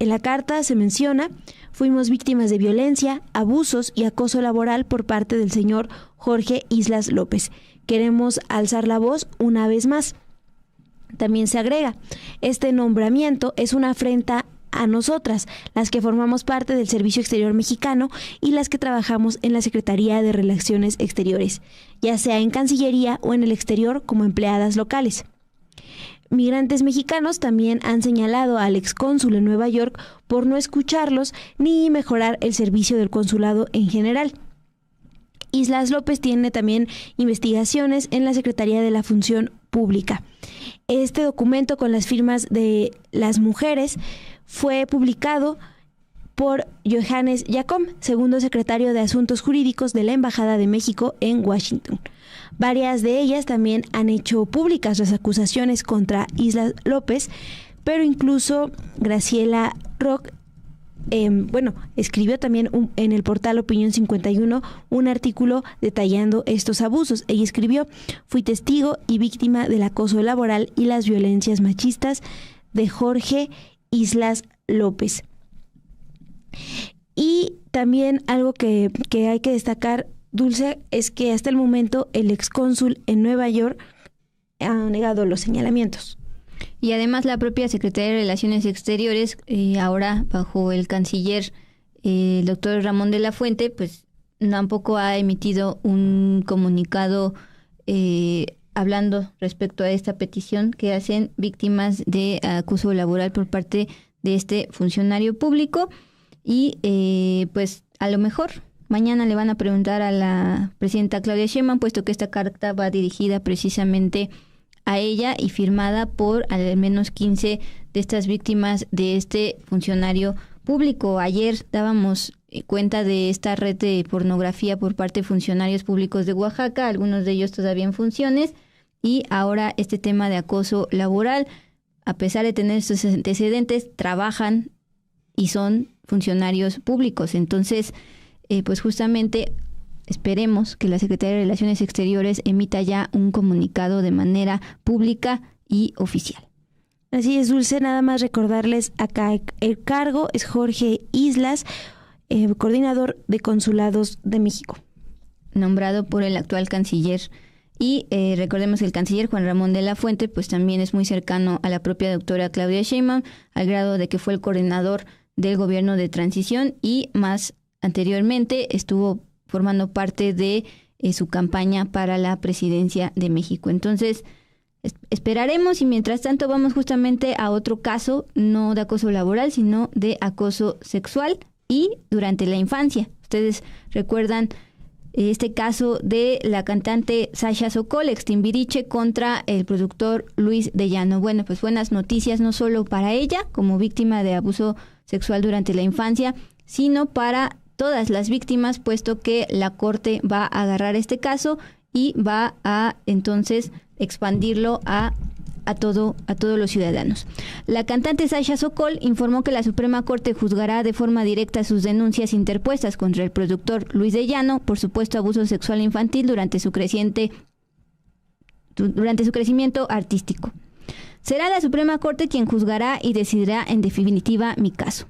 En la carta se menciona: fuimos víctimas de violencia, abusos y acoso laboral por parte del señor Jorge Islas López. Queremos alzar la voz una vez más. También se agrega: este nombramiento es una afrenta a nosotras, las que formamos parte del Servicio Exterior Mexicano y las que trabajamos en la Secretaría de Relaciones Exteriores, ya sea en Cancillería o en el exterior como empleadas locales. Migrantes mexicanos también han señalado al excónsul en Nueva York por no escucharlos ni mejorar el servicio del consulado en general. Islas López tiene también investigaciones en la Secretaría de la Función Pública. Este documento con las firmas de las mujeres fue publicado por Johannes Jacob, segundo secretario de Asuntos Jurídicos de la Embajada de México en Washington. Varias de ellas también han hecho públicas las acusaciones contra Islas López, pero incluso Graciela Rock escribió también en el portal Opinión 51 un artículo detallando estos abusos. Ella escribió: fui testigo y víctima del acoso laboral y las violencias machistas de Jorge Islas López. Y también algo que hay que destacar, Dulce, es que hasta el momento el excónsul en Nueva York ha negado los señalamientos. Y además la propia Secretaría de Relaciones Exteriores, ahora bajo el canciller el doctor Ramón de la Fuente, pues tampoco ha emitido un comunicado hablando respecto a esta petición que hacen víctimas de acoso laboral por parte de este funcionario público. Y pues a lo mejor mañana le van a preguntar a la presidenta Claudia Sheinbaum, puesto que esta carta va dirigida precisamente a ella y firmada por al menos 15 de estas víctimas de este funcionario público. Ayer dábamos cuenta de esta red de pornografía por parte de funcionarios públicos de Oaxaca, algunos de ellos todavía en funciones, y ahora este tema de acoso laboral. A pesar de tener estos antecedentes, trabajan y son funcionarios públicos. Entonces, pues justamente esperemos que la Secretaría de Relaciones Exteriores emita ya un comunicado de manera pública y oficial. Así es, Dulce, nada más recordarles acá el cargo es Jorge Islas, coordinador de consulados de México. Nombrado por el actual canciller. Y recordemos que el canciller Juan Ramón de la Fuente pues también es muy cercano a la propia doctora Claudia Sheinbaum, al grado de que fue el coordinador del gobierno de transición y más anteriormente estuvo formando parte de su campaña para la presidencia de México. Entonces, esperaremos, y mientras tanto vamos justamente a otro caso, no de acoso laboral, sino de acoso sexual y durante la infancia. Ustedes recuerdan este caso de la cantante Sasha Sokol, ex Timbiriche, contra el productor Luis de Llano. Bueno, pues buenas noticias no solo para ella como víctima de abuso sexual durante la infancia, sino para todas las víctimas, puesto que la Corte va a agarrar este caso y va a entonces expandirlo a todos los ciudadanos. La cantante Sasha Sokol informó que la Suprema Corte juzgará de forma directa sus denuncias interpuestas contra el productor Luis de Llano por supuesto abuso sexual infantil durante su crecimiento artístico. Será la Suprema Corte quien juzgará y decidirá en definitiva mi caso.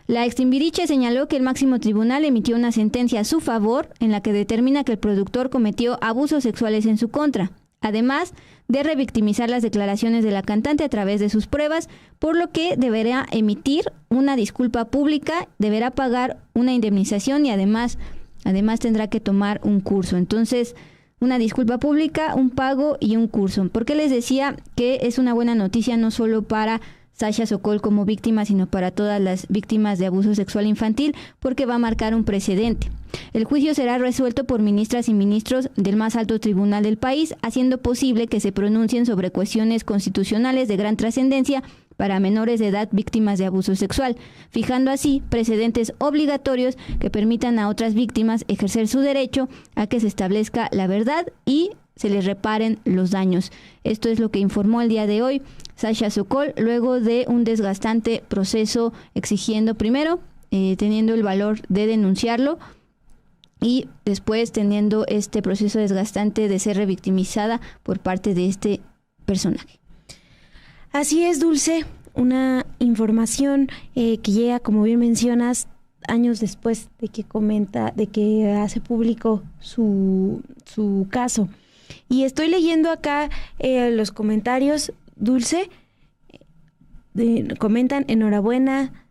La ex Timbiriche señaló que el máximo tribunal emitió una sentencia a su favor en la que determina que el productor cometió abusos sexuales en su contra, además de revictimizar las declaraciones de la cantante a través de sus pruebas, por lo que deberá emitir una disculpa pública, deberá pagar una indemnización y además tendrá que tomar un curso. Entonces, una disculpa pública, un pago y un curso. ¿Por qué les decía que es una buena noticia no solo para Sasha Sokol como víctima, sino para todas las víctimas de abuso sexual infantil, porque va a marcar un precedente. El juicio será resuelto por ministras y ministros del más alto tribunal del país, haciendo posible que se pronuncien sobre cuestiones constitucionales de gran trascendencia para menores de edad víctimas de abuso sexual, fijando así precedentes obligatorios que permitan a otras víctimas ejercer su derecho a que se establezca la verdad y se les reparen los daños. Esto es lo que informó el día de hoy Sasha Sokol, luego de un desgastante proceso exigiendo primero, teniendo el valor de denunciarlo, y después teniendo este proceso desgastante de ser revictimizada por parte de este personaje. Así es, Dulce, una información que llega, como bien mencionas, años después de que hace público su caso. Y estoy leyendo acá los comentarios, Dulce, comentan enhorabuena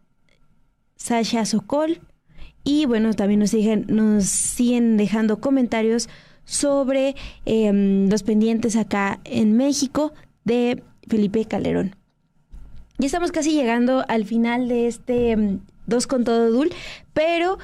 Sasha Sokol, y bueno, también nos siguen dejando comentarios sobre los pendientes acá en México de Felipe Calderón. Ya estamos casi llegando al final de este 2 con todo, Dul, pero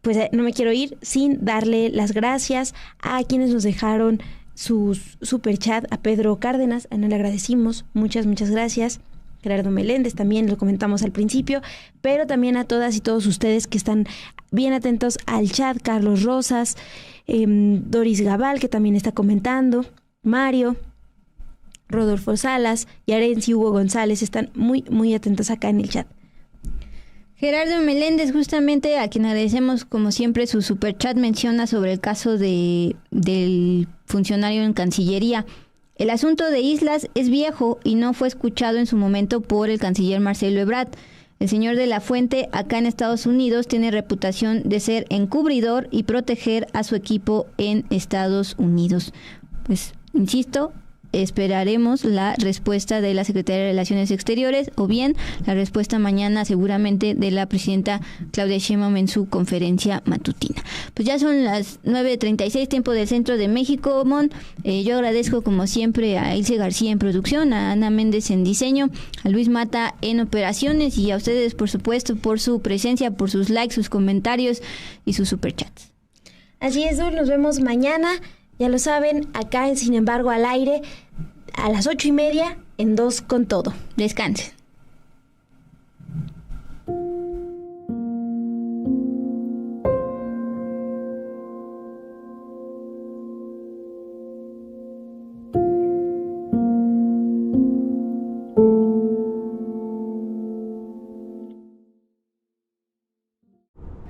pues no me quiero ir sin darle las gracias a quienes nos dejaron sus superchat. A Pedro Cárdenas, a él le agradecimos, muchas gracias. Gerardo Meléndez, también lo comentamos al principio, pero también a todas y todos ustedes que están bien atentos al chat. Carlos Rosas, Doris Gabal, que también está comentando, Mario, Rodolfo Salas, Yarensi, Hugo González, están muy atentos acá en el chat. Gerardo Meléndez, justamente a quien agradecemos como siempre su superchat, menciona sobre el caso del funcionario en Cancillería. El asunto de Islas es viejo y no fue escuchado en su momento por el canciller Marcelo Ebrard. El señor de la Fuente, acá en Estados Unidos, tiene reputación de ser encubridor y proteger a su equipo en Estados Unidos. Pues, insisto, esperaremos la respuesta de la Secretaría de Relaciones Exteriores o bien la respuesta mañana seguramente de la presidenta Claudia Sheinbaum en su conferencia matutina. Pues ya son las 9:36, tiempo del centro de México, Mon. Yo agradezco como siempre a Ilse García en producción, a Ana Méndez en diseño, a Luis Mata en operaciones y a ustedes por supuesto por su presencia, por sus likes, sus comentarios y sus superchats. Así es, Dul, nos vemos mañana. Ya lo saben, acá en Sin embargo al aire, a las 8:30, en 2 con todo. Descansen.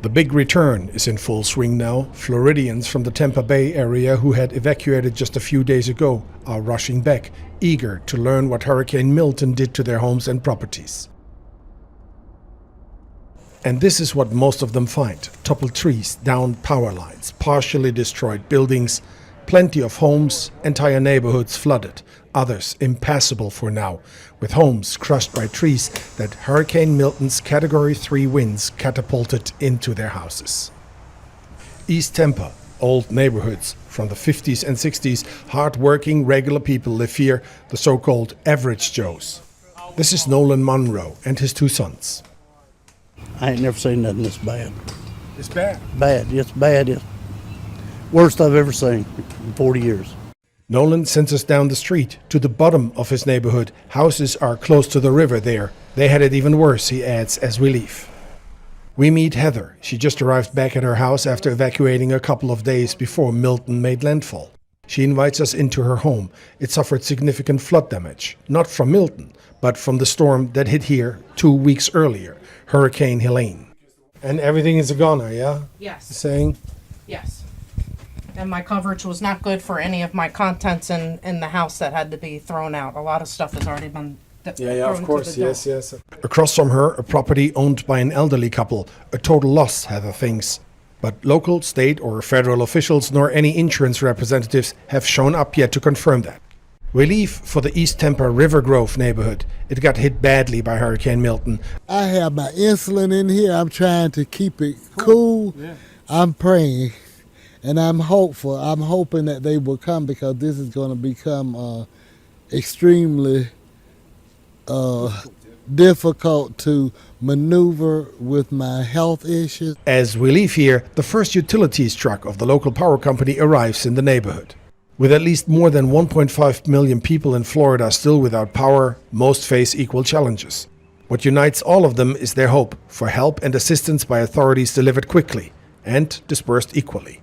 The big return is in full swing now. Floridians from the Tampa Bay area who had evacuated just a few days ago are rushing back, eager to learn what Hurricane Milton did to their homes and properties. And this is what most of them find: toppled trees, downed power lines, partially destroyed buildings, plenty of homes, entire neighborhoods flooded, others impassable for now, with homes crushed by trees that Hurricane Milton's Category 3 winds catapulted into their houses. East Tampa, old neighborhoods from the 50s and 60s, hard-working, regular people live here, the so-called average Joes. This is Nolan Monroe and his 2 sons. I ain't never seen nothing this bad. It's bad? Bad, it's bad. It's worst I've ever seen in 40 years. Nolan sends us down the street to the bottom of his neighborhood. Houses are close to the river there. They had it even worse, he adds, as we leave. We meet Heather. She just arrived back at her house after evacuating a couple of days before Milton made landfall. She invites us into her home. It suffered significant flood damage, not from Milton, but from the storm that hit here 2 weeks earlier, Hurricane Helene. And everything is a goner, yeah? Yes. Saying? Yes. And my coverage was not good for any of my contents in the house that had to be thrown out. A lot of stuff has already been Yeah, of course, yes. Across from her, a property owned by an elderly couple. A total loss, Heather thinks. But local, state or federal officials nor any insurance representatives have shown up yet to confirm that. We leave for the East Tampa River Grove neighborhood. It got hit badly by Hurricane Milton. I have my insulin in here. I'm trying to keep it cool. Yeah. I'm praying. And I'm hopeful. I'm hoping that they will come because this is going to become extremely difficult to maneuver with my health issues. As we leave here, the first utilities truck of the local power company arrives in the neighborhood. With at least more than 1.5 million people in Florida still without power, most face equal challenges. What unites all of them is their hope for help and assistance by authorities delivered quickly and dispersed equally.